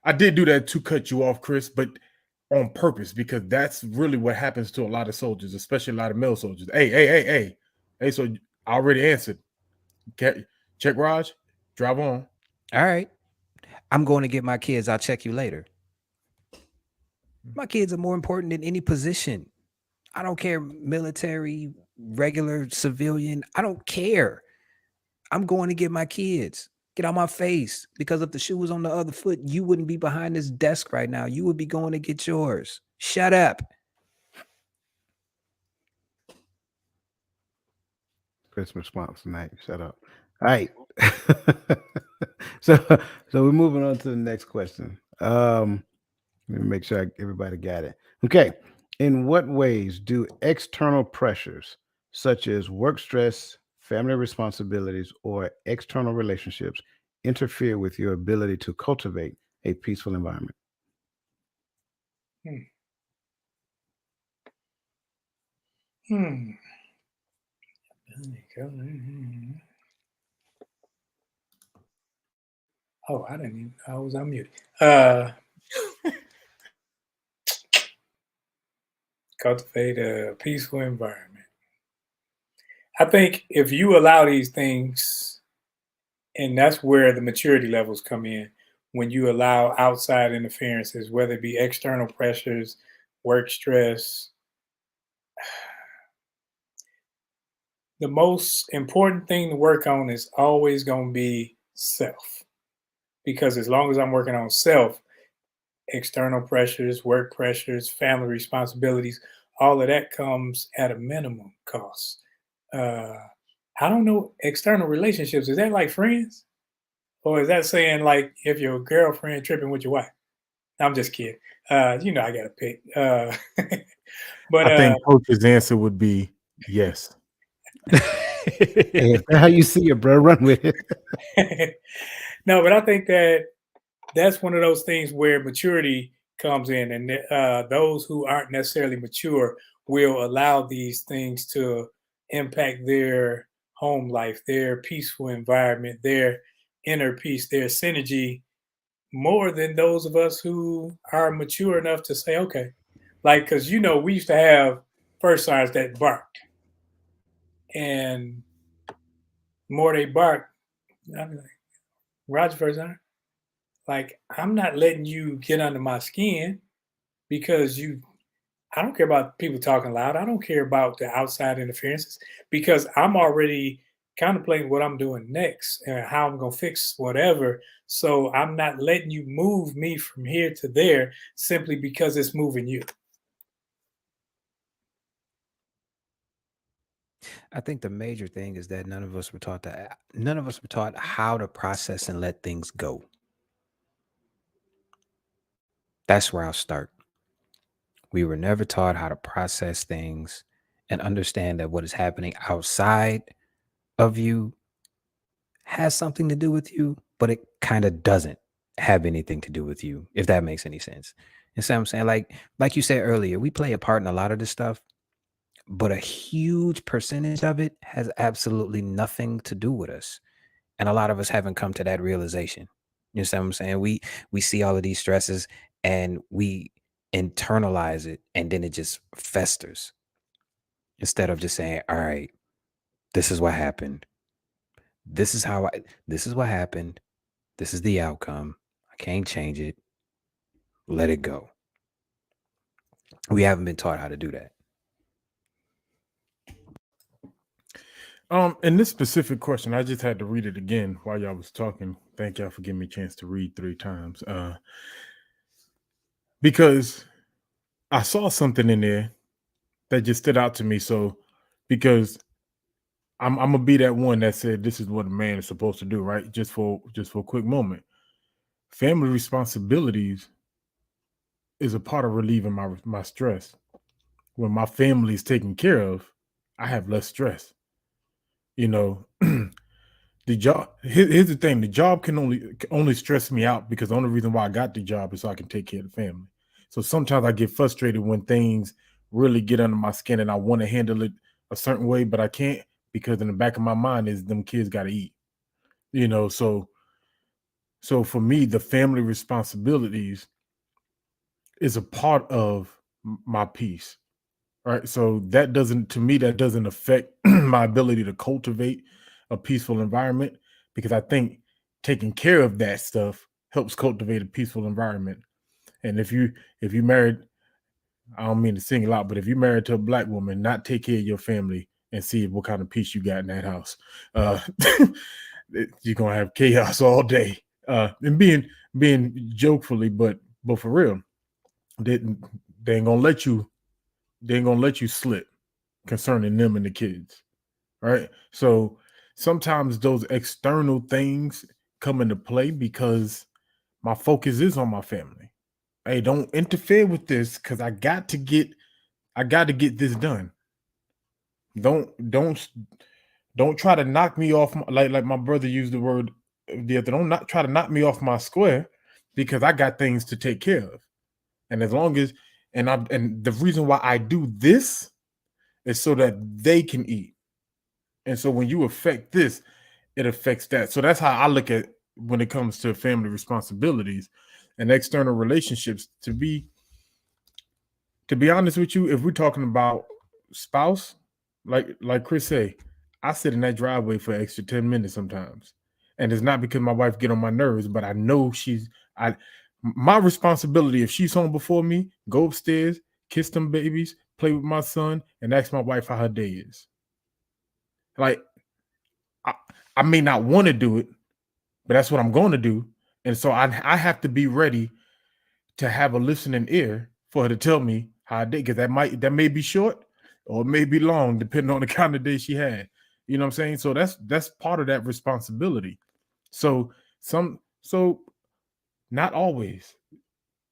I did do that to cut you off, Chris, but on purpose because that's really what happens to a lot of soldiers, especially a lot of male soldiers. Hey. So I already answered. Check Raj. Drive on. All right. I'm going to get my kids. I'll check you later. My kids are more important than any position. I don't care, military, regular, civilian. I don't care. I'm going to get my kids. Get out my face. Because if the shoe was on the other foot, you wouldn't be behind this desk right now. You would be going to get yours. Shut up. Christmas response tonight. Shut up. All right. so we're moving on to the next question. Let me make sure everybody got it. Okay. In what ways do external pressures, such as work stress, family responsibilities, or external relationships, interfere with your ability to cultivate a peaceful environment? Oh, I didn't even. I was unmuted. Cultivate a peaceful environment. I think if you allow these things, and that's where the maturity levels come in, when you allow outside interferences, whether it be external pressures, work stress, the most important thing to work on is always going to be self. Because as long as I'm working on self, external pressures, work pressures, family responsibilities, all of that comes at a minimum cost. I don't know, external relationships, is that like friends? Or is that saying like if your girlfriend tripping with your wife? I'm just kidding. I gotta pick. But I think Coach's answer would be yes. Hey, if that's how you see it, bro, run with it. No, but I think that's one of those things where maturity comes in, and those who aren't necessarily mature will allow these things to impact their home life, their peaceful environment, their inner peace, their synergy, more than those of us who are mature enough to say, okay, like, because we used to have first signs that barked, and more they bark, I'm like, Roger first sign, like, I'm not letting you get under my skin because I don't care about people talking loud. I don't care about the outside interferences because I'm already contemplating what I'm doing next and how I'm going to fix whatever. So I'm not letting you move me from here to there simply because it's moving you. I think the major thing is that none of us were taught how to process and let things go. That's where I'll start. We were never taught how to process things and understand that what is happening outside of you has something to do with you, but it kind of doesn't have anything to do with you, if that makes any sense. You see what I'm saying? Like you said earlier, we play a part in a lot of this stuff, but a huge percentage of it has absolutely nothing to do with us. And a lot of us haven't come to that realization. You know what I'm saying? We see all of these stresses and we internalize it, and then it just festers instead of just saying, all right, this is what happened. This is what happened. This is the outcome. I can't change it. Let it go. We haven't been taught how to do that. In this specific question, I just had to read it again while y'all was talking. Thank y'all for giving me a chance to read 3 times. Because I saw something in there that just stood out to me. So, because I'm gonna be that one that said this is what a man is supposed to do, right? Just for a quick moment. Family responsibilities is a part of relieving my stress. When my family is taken care of, I have less stress. You know, the job. Here's the thing: the job can only stress me out because the only reason why I got the job is so I can take care of the family. So sometimes I get frustrated when things really get under my skin and I want to handle it a certain way, but I can't because in the back of my mind is them kids got to eat. You know, so for me, the family responsibilities is a part of my peace. Right. So that doesn't, to me, that doesn't affect my ability to cultivate a peaceful environment because I think taking care of that stuff helps cultivate a peaceful environment. And if you married, I don't mean to single out, but if you're married to a black woman, not take care of your family and see what kind of peace you got in that house. Uh, you're gonna have chaos all day. And being jokefully, but for real, they, they ain't gonna let you they ain't gonna let you slip concerning them and the kids, right? So sometimes those external things come into play because my focus is on my family. Hey, don't interfere with this because I got to get this done. Don't don't don't try to knock me off like my brother used the word the other. Don't not try to knock me off my square because I got things to take care of. And as long as and the reason why I do this is so that they can eat. And so when you affect this, it affects that. So that's how I look at when it comes to family responsibilities and external relationships. To be honest with you, if we're talking about spouse, like Chris say, I sit in that driveway for an extra 10 minutes sometimes. And it's not because my wife get on my nerves, but I know my responsibility, if she's home before me, go upstairs, kiss them babies, play with my son, and ask my wife how her day is. Like I, I may not want to do it, but that's what I'm going to do. And so I have to be ready to have a listening ear for her to tell me how I did, because that may be short or it may be long, depending on the kind of day she had. You know what I'm saying? So that's part of that responsibility. So so not always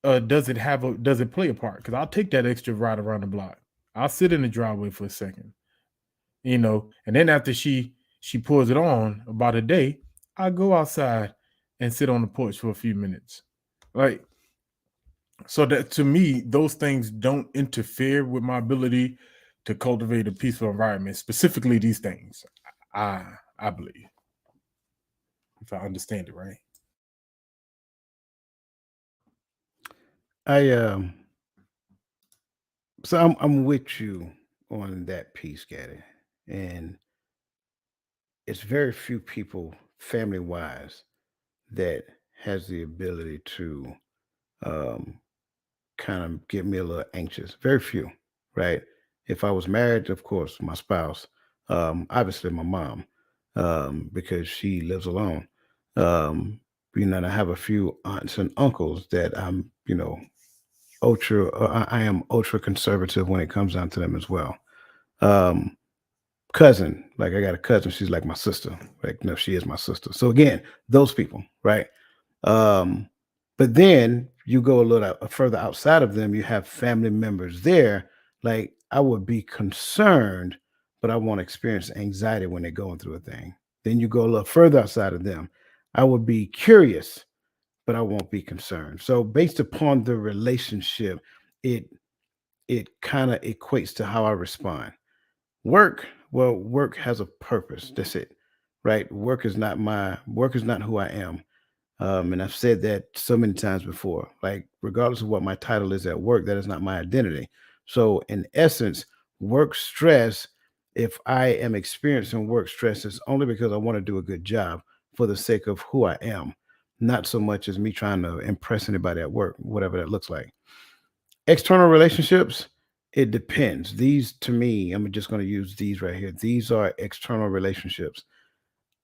does it play a part? Because I'll take that extra ride around the block. I'll sit in the driveway for a second, and then after she pours it on about a day, I go outside and sit on the porch for a few minutes. Like, so that to me, those things don't interfere with my ability to cultivate a peaceful environment, specifically these things. I believe, if I understand it right. I so I'm with you on that piece, Gaddy. And it's very few people, family wise, that has the ability to um kind of get me a little anxious. Very few, right? If I was married, of course, my spouse, obviously my mom, because she lives alone. Um, and I have a few aunts and uncles that I am ultra conservative when it comes down to them as well. Um, cousin, like I got a cousin, she's like my sister. Like, no, she is my sister. So again, those people, right? Um, but then you go a little further outside of them, you have family members there. Like I would be concerned, but I won't experience anxiety when they're going through a thing. Then you go a little further outside of them. I would be curious, but I won't be concerned. So based upon the relationship, it it kind of equates to how I respond. Work, well, work has a purpose. That's it. right? Work is not who I am. And I've said that so many times before. Like, regardless of what my title is at work, that is not my identity. So, in essence, work stress, if I am experiencing work stress, it's only because I want to do a good job for the sake of who I am, not so much as me trying to impress anybody at work, whatever that looks like. External relationships, it depends. These, to me, I'm just going to use these right here. These are external relationships.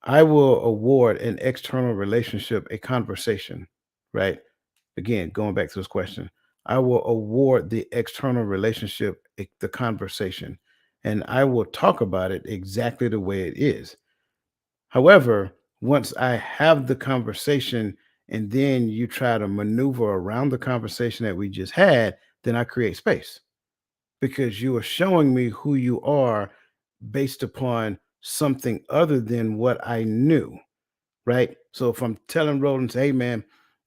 I will award an external relationship a conversation, right? Again, going back to this question, I will award the external relationship the conversation, and I will talk about it exactly the way it is. However, once I have the conversation and then you try to maneuver around the conversation that we just had, then I create space because you are showing me who you are based upon something other than what I knew, right? So if I'm telling Roland, say, hey man,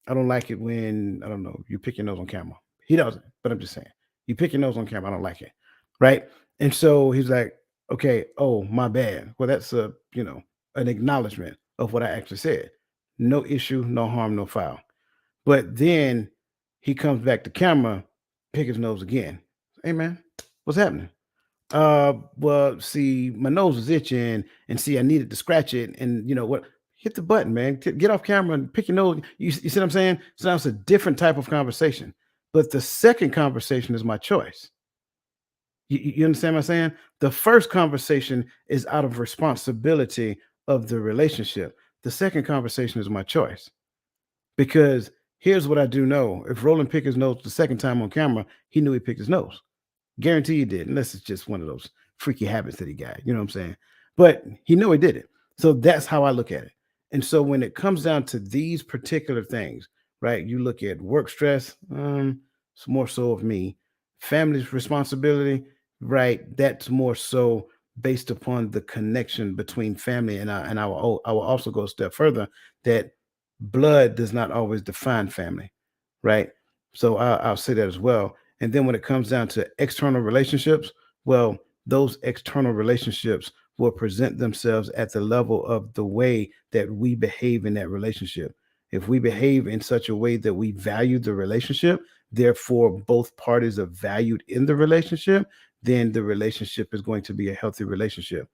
I don't like it when, I don't know, you pick your nose on camera. He doesn't, but I'm just saying, you pick your nose on camera, I don't like it. Right. And so he's like, okay, oh, my bad. Well, that's an acknowledgement of what I actually said. No issue, no harm, no foul. But then he comes back to camera, pick his nose again. Hey man, what's happening? Well, see, my nose was itching, and see, I needed to scratch it, and you know what? Hit the button, man. Get off camera and pick your nose. You see what I'm saying? So now it's a different type of conversation. But the second conversation is my choice. You understand what I'm saying? The first conversation is out of responsibility of the relationship. The second conversation is my choice. Because here's what I do know: if Roland picked his nose the second time on camera, he knew he picked his nose. Guarantee you did, unless it's just one of those freaky habits that he got. You know what I'm saying? But he knew he did it. So that's how I look at it. And so when it comes down to these particular things, right? You look at work stress, it's more so of me. Family's responsibility, right? That's more so based upon the connection between family and I will also go a step further that blood does not always define family, right? So I'll say that as well. And then when it comes down to external relationships, well, those external relationships will present themselves at the level of the way that we behave in that relationship. If we behave in such a way that we value the relationship, therefore both parties are valued in the relationship, then the relationship is going to be a healthy relationship.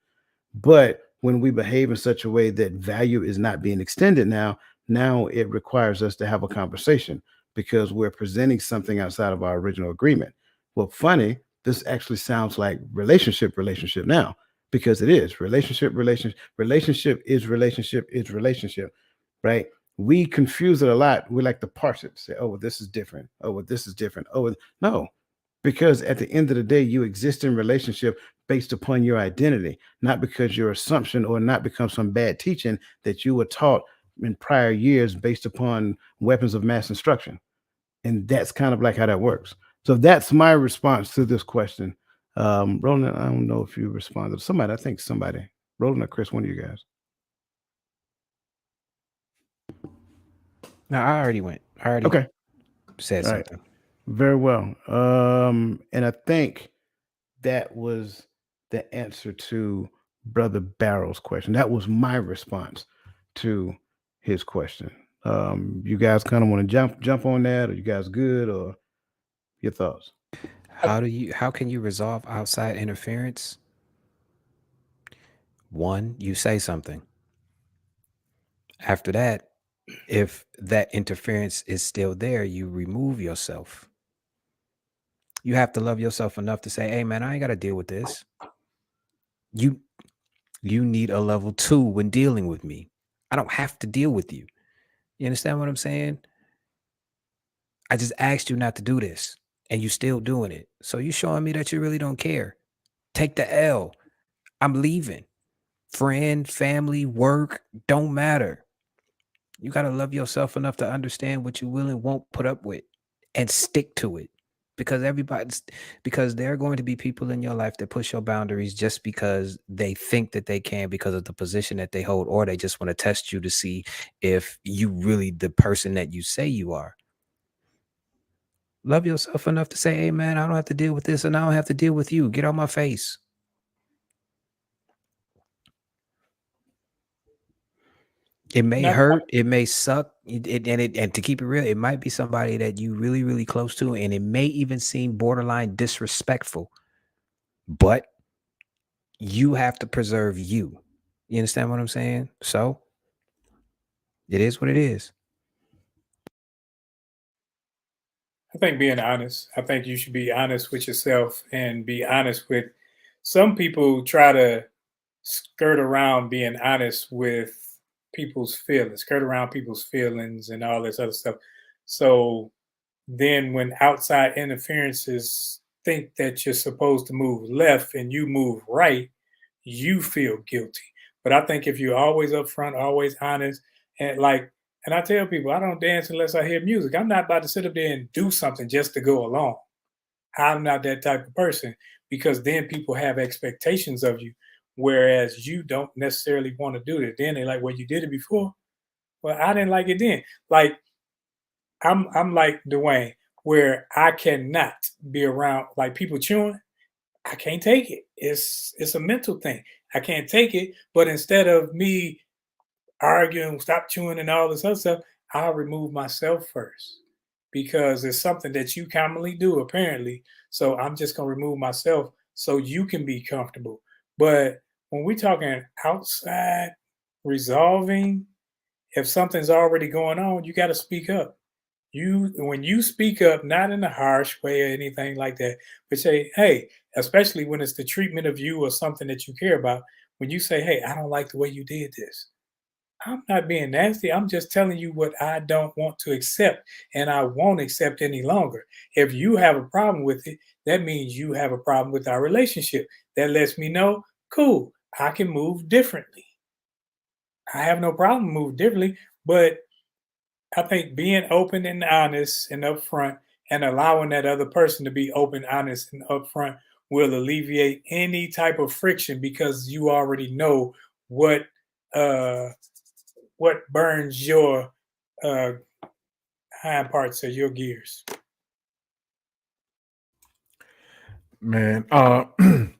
But when we behave in such a way that value is not being extended now it requires us to have a conversation because we're presenting something outside of our original agreement. Well, funny, this actually sounds like relationship now because it is relationship is relationship, right? We confuse it a lot. We like to parse it, say, oh, well, this is different. Oh, well, this is different. Oh, no, because at the end of the day, you exist in relationship based upon your identity, not because your assumption or not because some bad teaching that you were taught in prior years based upon weapons of mass instruction. And that's kind of like how that works. So that's my response to this question. Roland, I don't know if you responded. Somebody, I think somebody, Roland or Chris, one of you guys. No, I already went. I already Okay. said All right. something. Very well. And I think that was the answer to Brother Barrow's question. That was my response to his question. You guys kind of want to jump on that, or you guys good, or your thoughts? How can you resolve outside interference? One, you say something. After that, if that interference is still there, you remove yourself. You have to love yourself enough to say, hey man, I ain't got to deal with this. You need a level 2 when dealing with me. I don't have to deal with you. You understand what I'm saying? I just asked you not to do this and you still doing it. So you showing me that you really don't care. Take the L. I'm leaving. Friend, family, work, don't matter. You got to love yourself enough to understand what you will and won't put up with and stick to it. Because there are going to be people in your life that push your boundaries just because they think that they can because of the position that they hold, or they just want to test you to see if you really the person that you say you are. Love yourself enough to say, hey man, I don't have to deal with this and I don't have to deal with you. Get on my face. It may Not hurt, it may suck, and to keep it real, it might be somebody that you really, really close to, and it may even seem borderline disrespectful, but you have to preserve you. You understand what I'm saying? So it is what it is. I think being honest. I think you should be honest with yourself and be honest with some people try to skirt around being honest with people's feelings, skirt around people's feelings and all this other stuff. So then when outside interferences think that you're supposed to move left and you move right, you feel guilty. But I think if you're always upfront, always honest, and like, and I tell people, I don't dance unless I hear music. I'm not about to sit up there and do something just to go along. I'm not that type of person because then people have expectations of you, whereas you don't necessarily want to do it. Then they're like, "Well, you did it before." Well, I didn't like it then. Like I'm like Dwayne, where I cannot be around like people chewing. I can't take it. It's a mental thing. I can't take it. But instead of me arguing, stop chewing, and all this other stuff, I'll remove myself first because it's something that you commonly do apparently. So I'm just gonna remove myself so you can be comfortable. But when we're talking outside resolving, if something's already going on, you got to speak up. When you speak up, not in a harsh way or anything like that, but say, hey, especially when it's the treatment of you or something that you care about, when you say, hey, I don't like the way you did this. I'm not being nasty. I'm just telling you what I don't want to accept and I won't accept any longer. If you have a problem with it, that means you have a problem with our relationship. That lets me know, cool, I can move differently. I have no problem move differently, but I think being open and honest and upfront and allowing that other person to be open, honest, and upfront will alleviate any type of friction because you already know what uh, what burns your uh, hind parts of your gears. Man, I'm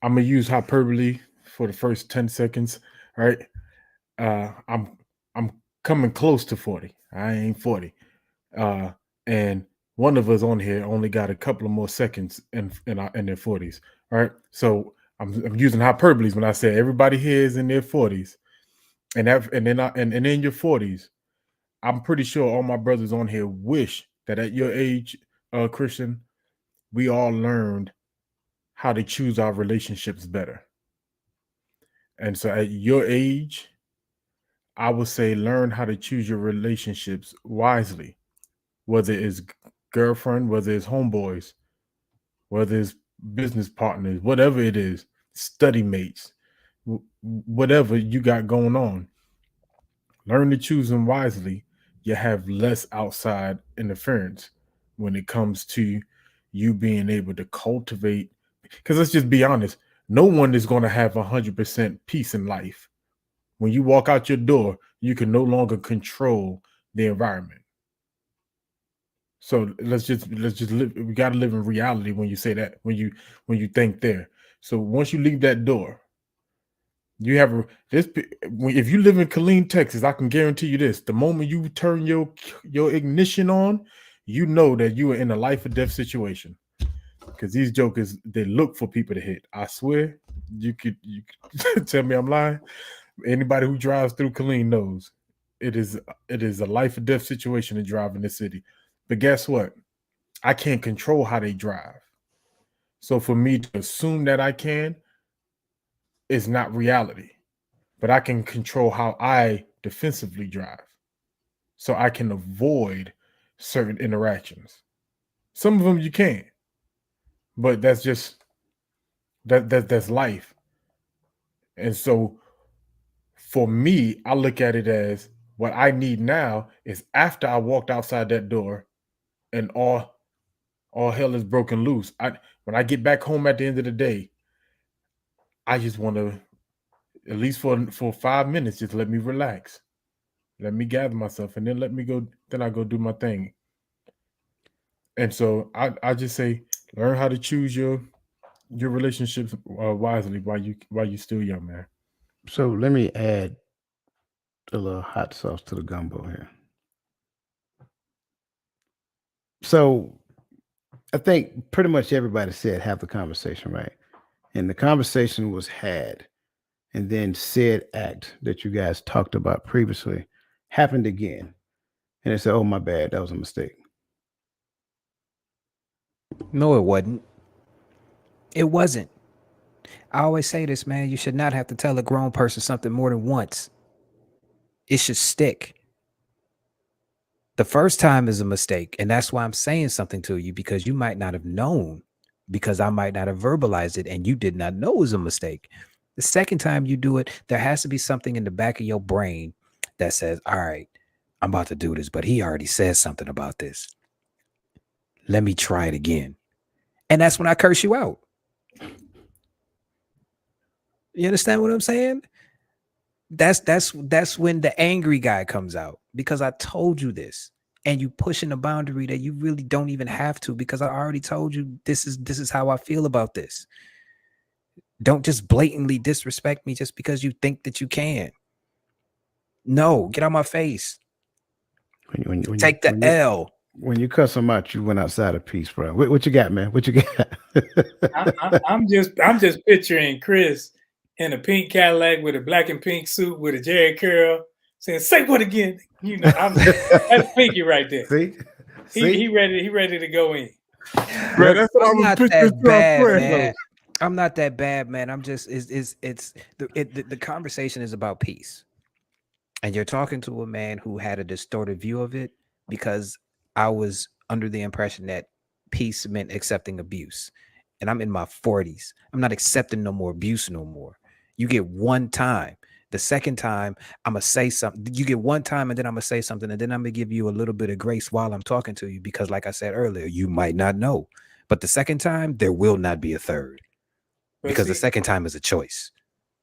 gonna use hyperbole for the first 10 seconds, right? I'm coming close to 40. I ain't 40. And one of us on here only got a couple of more seconds in their 40s. All right. So I'm using hyperboles when I say everybody here is in their 40s. And in your 40s, I'm pretty sure all my brothers on here wish that at your age, Christian, we all learned how to choose our relationships better. And so at your age, I would say learn how to choose your relationships wisely, whether it's girlfriend, whether it's homeboys, whether it's business partners, whatever it is, study mates, whatever you got going on. Learn to choose them wisely. You have less outside interference when it comes to you being able to cultivate. Because let's just be honest, no one is going to have 100% peace in life. When you walk out your door, you can no longer control the environment. So let's just live. We got to live in reality when you say that. When you think there. So once you leave that door, you have this. If you live in Killeen, Texas, I can guarantee you this: the moment you turn your ignition on, you know that you are in a life or death situation. Because these jokers, they look for people to hit. I swear, you could tell me I'm lying. Anybody who drives through Killeen knows it is a life or death situation to drive in the city. But guess what? I can't control how they drive. So for me to assume that I can is not reality. But I can control how I defensively drive. So I can avoid certain interactions. Some of them you can't. But that's just that's life. And so for me, I look at it as what I need now is after I walked outside that door and all hell is broken loose. When I get back home at the end of the day, I just want to, at least for 5 minutes, just let me relax. Let me gather myself and then let me go, then I go do my thing. And so I just say learn how to choose your relationships wisely while you still young, man. So let me add a little hot sauce to the gumbo here. So I think pretty much everybody said have the conversation, right? And the conversation was had, and then said act that you guys talked about previously happened again. And they said, oh, my bad, that was a mistake. No, it wasn't. It wasn't. I always say this, man. You should not have to tell a grown person something more than once. It should stick. The first time is a mistake. And that's why I'm saying something to you, because you might not have known, because I might not have verbalized it and you did not know it was a mistake. The second time you do it, there has to be something in the back of your brain that says, all right, I'm about to do this, but he already said something about this. Let me try it again. And that's when I curse you out. You understand what I'm saying? That's when the angry guy comes out, because I told you this, and you pushing a boundary that you really don't even have to, because I already told you this is how I feel about this. Don't just blatantly disrespect me just because you think that you can. No, get out my face. Take the L. When you cuss them out, you went outside of peace, bro. What you got, man? What you got? I'm just picturing Chris in a pink Cadillac with a black and pink suit with a Jerry curl, saying, "Say what again?" You know, that's Pinky right there. See? He ready to go in. Bro, that's what I'm I was not picturing that bad, throughout man. I'm not that bad, man. I'm just the conversation is about peace, and you're talking to a man who had a distorted view of it, because I was under the impression that peace meant accepting abuse, and I'm in my 40s. I'm not accepting no more abuse no more. You get one time. The second time, I'm gonna say something. You get one time, and then I'm gonna say something, and then I'm gonna give you a little bit of grace while I'm talking to you, because, like I said earlier, you might not know. But the second time, there will not be a third, because the second time is a choice.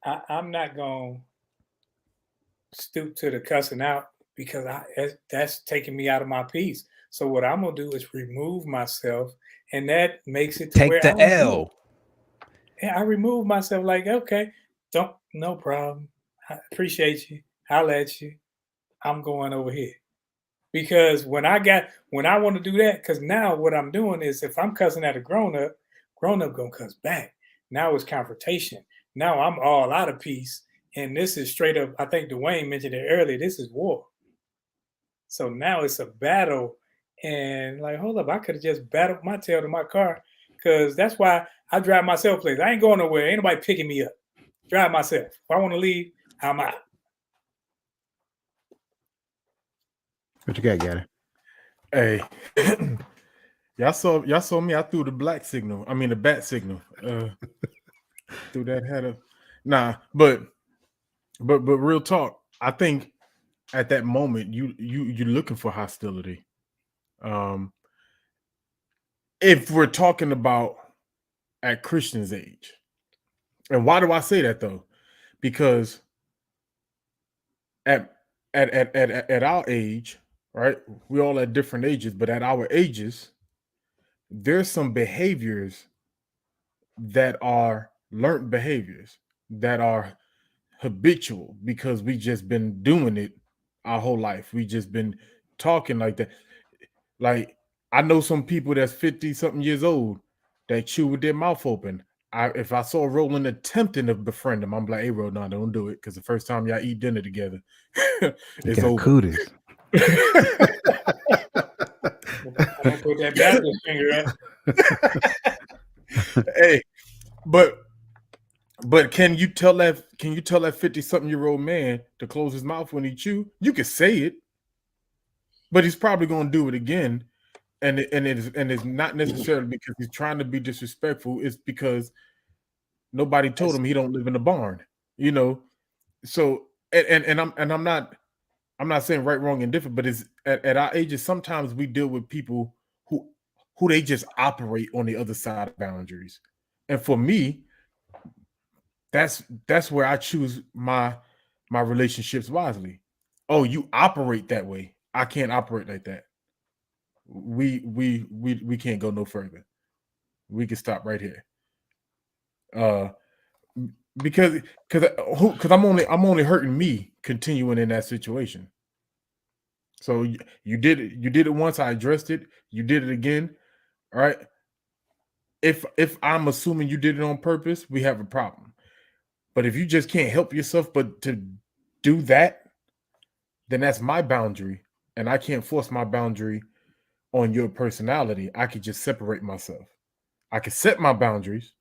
I'm not going to stoop to the cussing out, because that's taking me out of my peace. So what I'm going to do is remove myself, and that makes it to Take where the L. I remove myself, like, okay, no problem. I appreciate you. I'll let you. I'm going over here. Because when I want to do that, because now what I'm doing is, if I'm cussing at a grown up gonna cuss back. Now it's confrontation. Now I'm all out of peace, and this is straight up. I think Dwayne mentioned it earlier. This is war. So now it's a battle, and like, hold up, I could have just battled my tail to my car, because that's why I drive myself places. I ain't going nowhere. Ain't nobody picking me up. Drive myself. If I want to leave, I'm out. What you got, Gary? Hey, y'all saw me. I threw the black signal. I mean the bat signal. Threw that header. Nah, but real talk. I think at that moment you're looking for hostility. If we're talking about at Christian's age, and why do I say that though? Because at our age, right? We all at different ages, but at our ages, there's some behaviors that are learned behaviors that are habitual, because we just been doing it our whole life. We just been talking like that. Like, I know some people that's 50 something years old that chew with their mouth open. If I saw Roland attempting to befriend him, I'm like, hey, Roland, no, don't do it, because the first time y'all eat dinner together, it's over. Cooties. I'm gonna put that Baptist finger up. Hey, but can you tell that 50-something-year-old man to close his mouth when he chew? You can say it, but he's probably going to do it again, and it's not necessarily because he's trying to be disrespectful. It's because nobody told him he don't live in a barn, you know. So I'm not saying right, wrong, and different, but it's at our ages, sometimes we deal with people who they just operate on the other side of boundaries, and for me, that's where I choose my relationships wisely. Oh, you operate that way. I can't operate like that. We can't go no further. We can stop right here. because I'm only hurting me continuing in that situation. So you did it once. I addressed it. You did it again. All right. If I'm assuming you did it on purpose, we have a problem. But if you just can't help yourself but to do that, then that's my boundary, and I can't force my boundary on your personality. I could just separate myself. I could set my boundaries,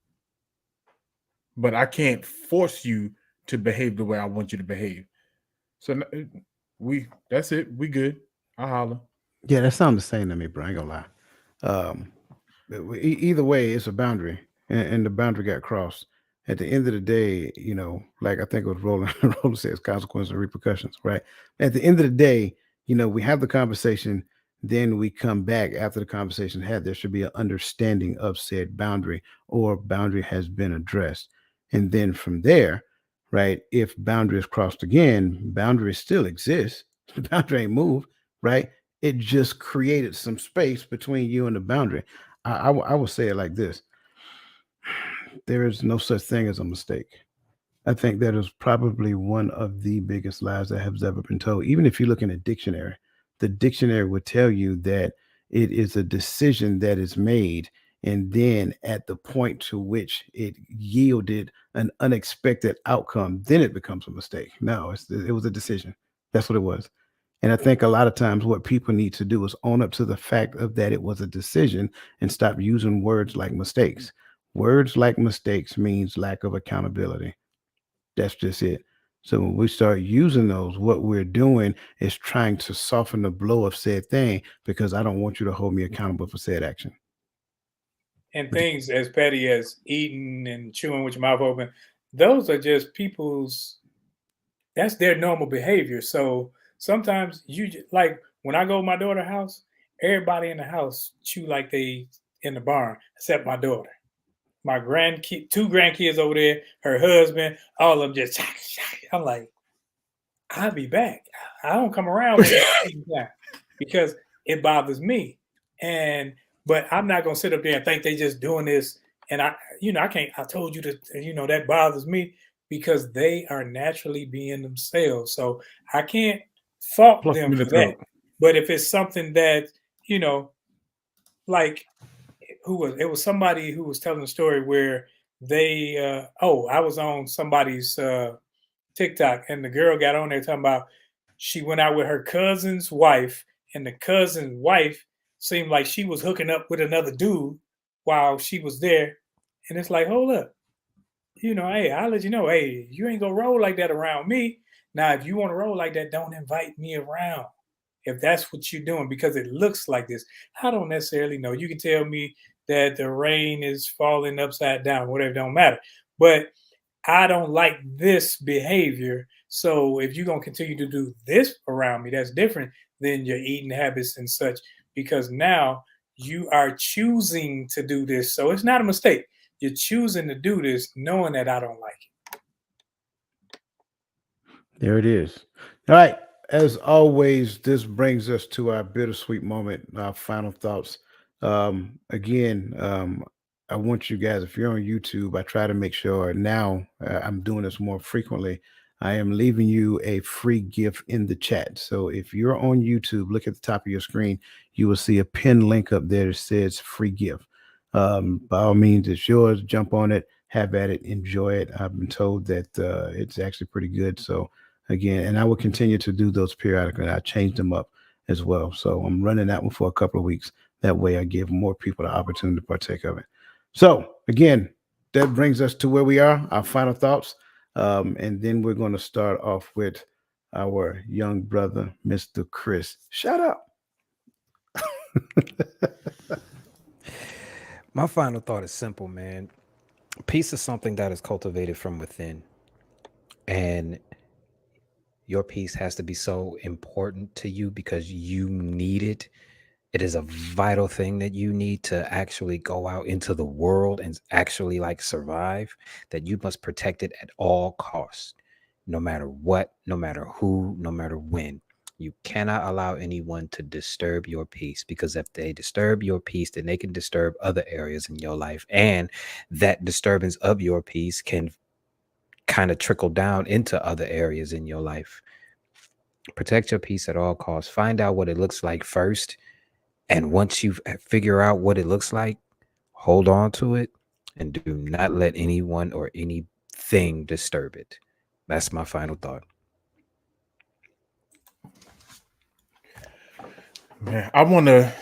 but I can't force you to behave the way I want you to behave. So that's it. We good. I holler. Yeah, that sounds the same to me, bro. I ain't gonna lie. Um, either way, it's a boundary, and the boundary got crossed. At the end of the day, like I think it was Roland. Roland says consequences and repercussions, right? At the end of the day, we have the conversation. Then we come back after the conversation had. There should be an understanding of said boundary, or boundary has been addressed, and then from there, right? If boundary is crossed again, boundary still exists. The boundary ain't moved, right? It just created some space between you and the boundary. I will say it like this: there is no such thing as a mistake. I think that is probably one of the biggest lies that has ever been told. Even if you look in a dictionary, the dictionary would tell you that it is a decision that is made, and then at the point to which it yielded an unexpected outcome, then it becomes a mistake. No, it was a decision. That's what it was. And I think a lot of times what people need to do is own up to the fact of that it was a decision and stop using words like mistakes. Words like mistakes means lack of accountability. That's just it. So when we start using those, what we're doing is trying to soften the blow of said thing because I don't want you to hold me accountable for said action. And things as petty as eating and chewing with your mouth open, those are just that's their normal behavior. So sometimes like when I go to my daughter's house, everybody in the house chew like they in the barn, except my daughter. My two grandkids over there, her husband, all of them just. I'm like, I'll be back. I don't come around when because it bothers me. But I'm not gonna sit up there and think they just doing this. And I can't. I told you that bothers me because they are naturally being themselves. So I can't fault Plus them for minute that. throat. But if it's something that like it was somebody who was telling a story where they I was on somebody's TikTok, and the girl got on there talking about she went out with her cousin's wife, and the cousin's wife seemed like she was hooking up with another dude while she was there. And it's like, hold up, hey, I'll let you know, hey, you ain't gonna roll like that around me. Now, if you want to roll like that, don't invite me around. If that's what you're doing, because it looks like this. I don't necessarily know. You can tell me that the rain is falling upside down, whatever, don't matter. But I don't like this behavior. So if you're going to continue to do this around me, that's different than your eating habits and such, because now you are choosing to do this. So it's not a mistake. You're choosing to do this knowing that I don't like it. There it is. All right. As always, this brings us to our bittersweet moment, our final thoughts. Again, I want you guys, if you're on YouTube, I try to make sure now I'm doing this more frequently. I am leaving you a free gift in the chat. So if you're on YouTube, look at the top of your screen. You will see a pinned link up there that says free gift. By all means, it's yours. Jump on it, have at it, enjoy it. I've been told that it's actually pretty good. So again, and I will continue to do those periodically. I change them up as well. So I'm running that one for a couple of weeks. That way I give more people the opportunity to partake of it. So again, that brings us to where we are, our final thoughts. And then we're going to start off with our young brother, Mr. Chris. Shout out. My final thought is simple, man. Peace is something that is cultivated from within. And your peace has to be so important to you because you need it. It is a vital thing that you need to actually go out into the world and actually like survive, that you must protect it at all costs, no matter what, no matter who, no matter when. You cannot allow anyone to disturb your peace, because if they disturb your peace, then they can disturb other areas in your life. And that disturbance of your peace can kind of trickle down into other areas in your life. Protect your peace at all costs. Find out what it looks like first. And once you figure out what it looks like, hold on to it and do not let anyone or anything disturb it. That's my final thought. Man, I want to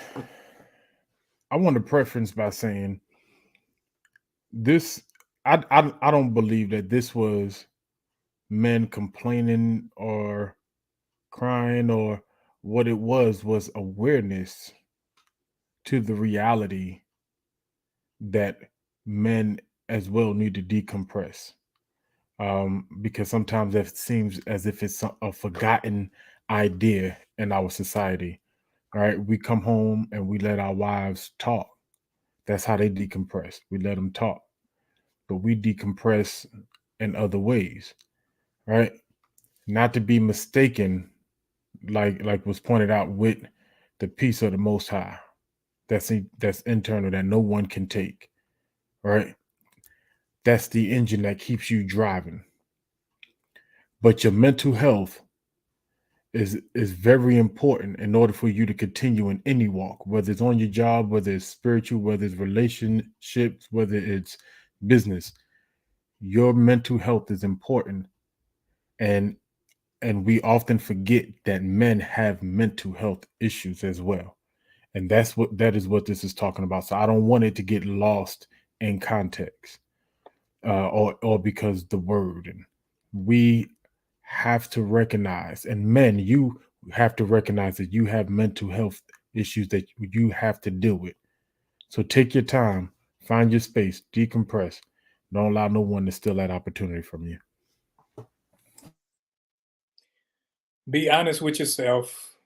preference by saying this. I don't believe that this was men complaining or crying, or what it was awareness to the reality that men as well need to decompress. Because sometimes it seems as if it's a forgotten idea in our society. All right, we come home and we let our wives talk. That's how they decompress. We let them talk, but we decompress in other ways, right? Not to be mistaken, like was pointed out, with the peace of the Most High. That's internal, that no one can take, right? That's the engine that keeps you driving. But your mental health is very important in order for you to continue in any walk, whether it's on your job, whether it's spiritual, whether it's relationships, whether it's business. Your mental health is important, and we often forget that men have mental health issues as well, and that is what this is talking about. So I don't want it to get lost in context, or because the word. And we have to recognize, and men, you have to recognize that you have mental health issues that you have to deal with. So take your time, find your space, decompress. Don't allow no one to steal that opportunity from you. Be honest with yourself.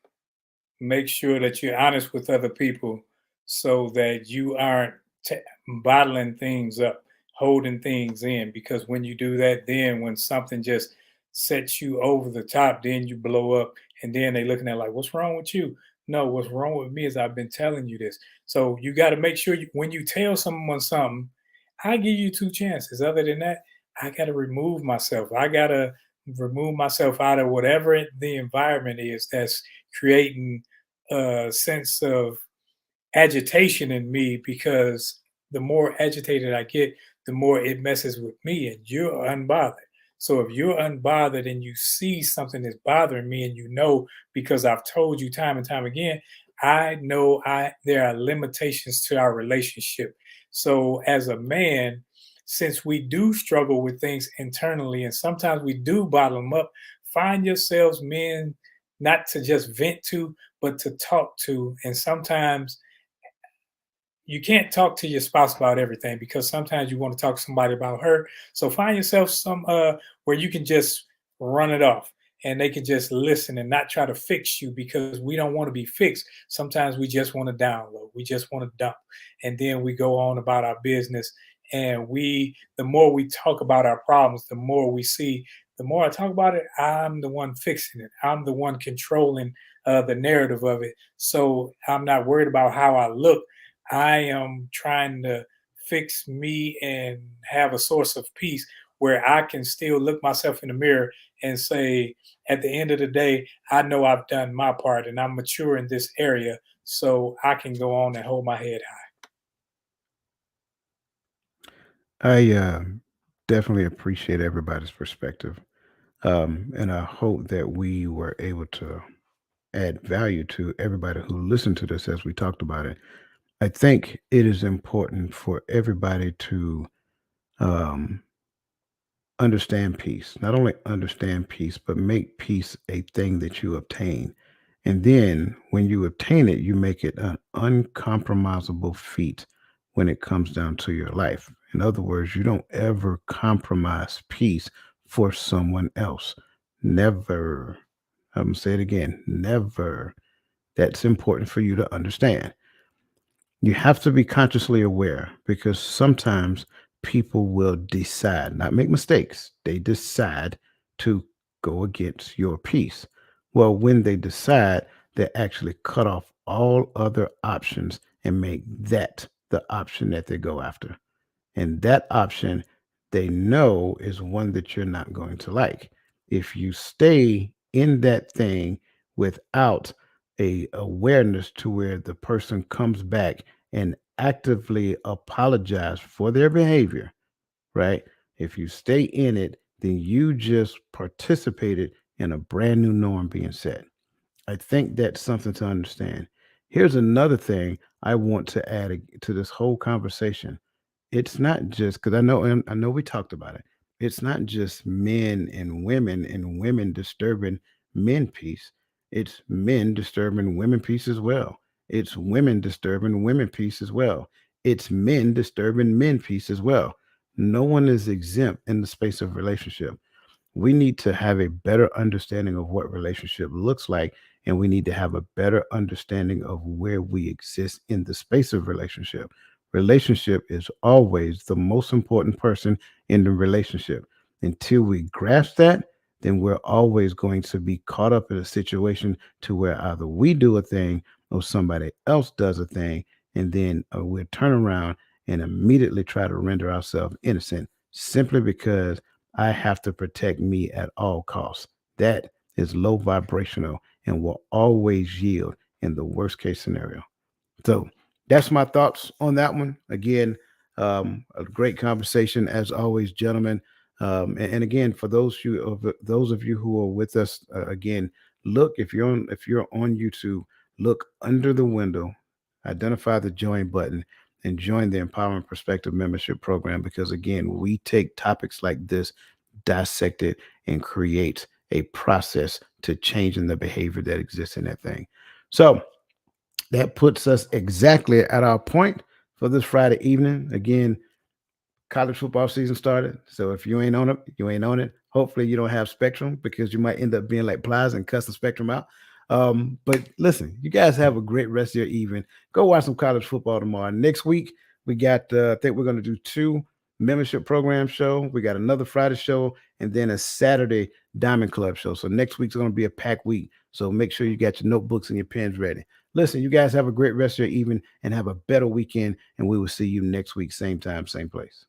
Make sure that you're honest with other people so that you aren't t- bottling things up, holding things in. Because when you do that, then when something just sets you over the top, then you blow up. And then they looking at like, what's wrong with you? No, what's wrong with me is I've been telling you this. So you got to make sure when you tell someone something, I give you two chances. Other than that, I got to remove myself. I got to remove myself out of whatever the environment is that's creating a sense of agitation in me, because the more agitated I get, the more it messes with me, and you're unbothered. So if you're unbothered and you see something that's bothering me, and you know, because I've told you time and time again, I know there are limitations to our relationship. So as a man, since we do struggle with things internally and sometimes we do bottle them up, find yourselves men not to just vent to, but to talk to. And sometimes you can't talk to your spouse about everything, because sometimes you want to talk to somebody about her. So find yourself some where you can just run it off and they can just listen and not try to fix you, because we don't want to be fixed. Sometimes we just want to download. We just want to dump. And then we go on about our business. And the more we talk about our problems, the more we see, the more I talk about it, I'm the one fixing it. I'm the one controlling the narrative of it. So I'm not worried about how I look. I am trying to fix me and have a source of peace where I can still look myself in the mirror and say, at the end of the day, I know I've done my part and I'm mature in this area, so I can go on and hold my head high. I definitely appreciate everybody's perspective. And I hope that we were able to add value to everybody who listened to this as we talked about it. I think it is important for everybody to um, understand peace. Not only understand peace, but make peace a thing that you obtain. And then when you obtain it, you make it an uncompromisable feat when it comes down to your life. In other words, you don't ever compromise peace for someone else. Never. I'm going to say it again. Never. That's important for you to understand. You have to be consciously aware, because sometimes people will decide, not make mistakes, they decide to go against your peace. Well, when they decide, they actually cut off all other options and make that the option that they go after. And that option they know is one that you're not going to like. If you stay in that thing without a awareness to where the person comes back and actively apologize for their behavior, right? If you stay in it, then you just participated in a brand new norm being set. I think that's something to understand. Here's another thing I want to add to this whole conversation. It's not just because I know we talked about it. It's not just men and women disturbing men peace. It's men disturbing women peace as well. It's women disturbing women peace as well. It's men disturbing men peace as well. No one is exempt in the space of relationship. We need to have a better understanding of what relationship looks like, and we need to have a better understanding of where we exist in the space of relationship. Relationship is always the most important person in the relationship. Until we grasp that, then we're always going to be caught up in a situation to where either we do a thing or somebody else does a thing, and then we'll turn around and immediately try to render ourselves innocent simply because I have to protect me at all costs. That is low vibrational and will always yield in the worst case scenario. So that's my thoughts on that one. Again, a great conversation as always, gentlemen. And again, for those of you who are with us, again, look if you're on YouTube, look under the window, identify the join button, and join the Empowering Perspective membership program. Because again, we take topics like this, dissect it, and create a process to changing the behavior that exists in that thing. So that puts us exactly at our point for this Friday evening. Again, college football season started. So if you ain't on it, you ain't on it. Hopefully you don't have Spectrum because you might end up being like Plies and cuss the Spectrum out. But listen, you guys have a great rest of your evening. Go watch some college football tomorrow. Next week, we got, I think we're going to do 2 membership program show. We got another Friday show and then a Saturday Diamond Club show. So next week's going to be a packed week. So make sure you got your notebooks and your pens ready. Listen, you guys have a great rest of your evening and have a better weekend. And we will see you next week, same time, same place.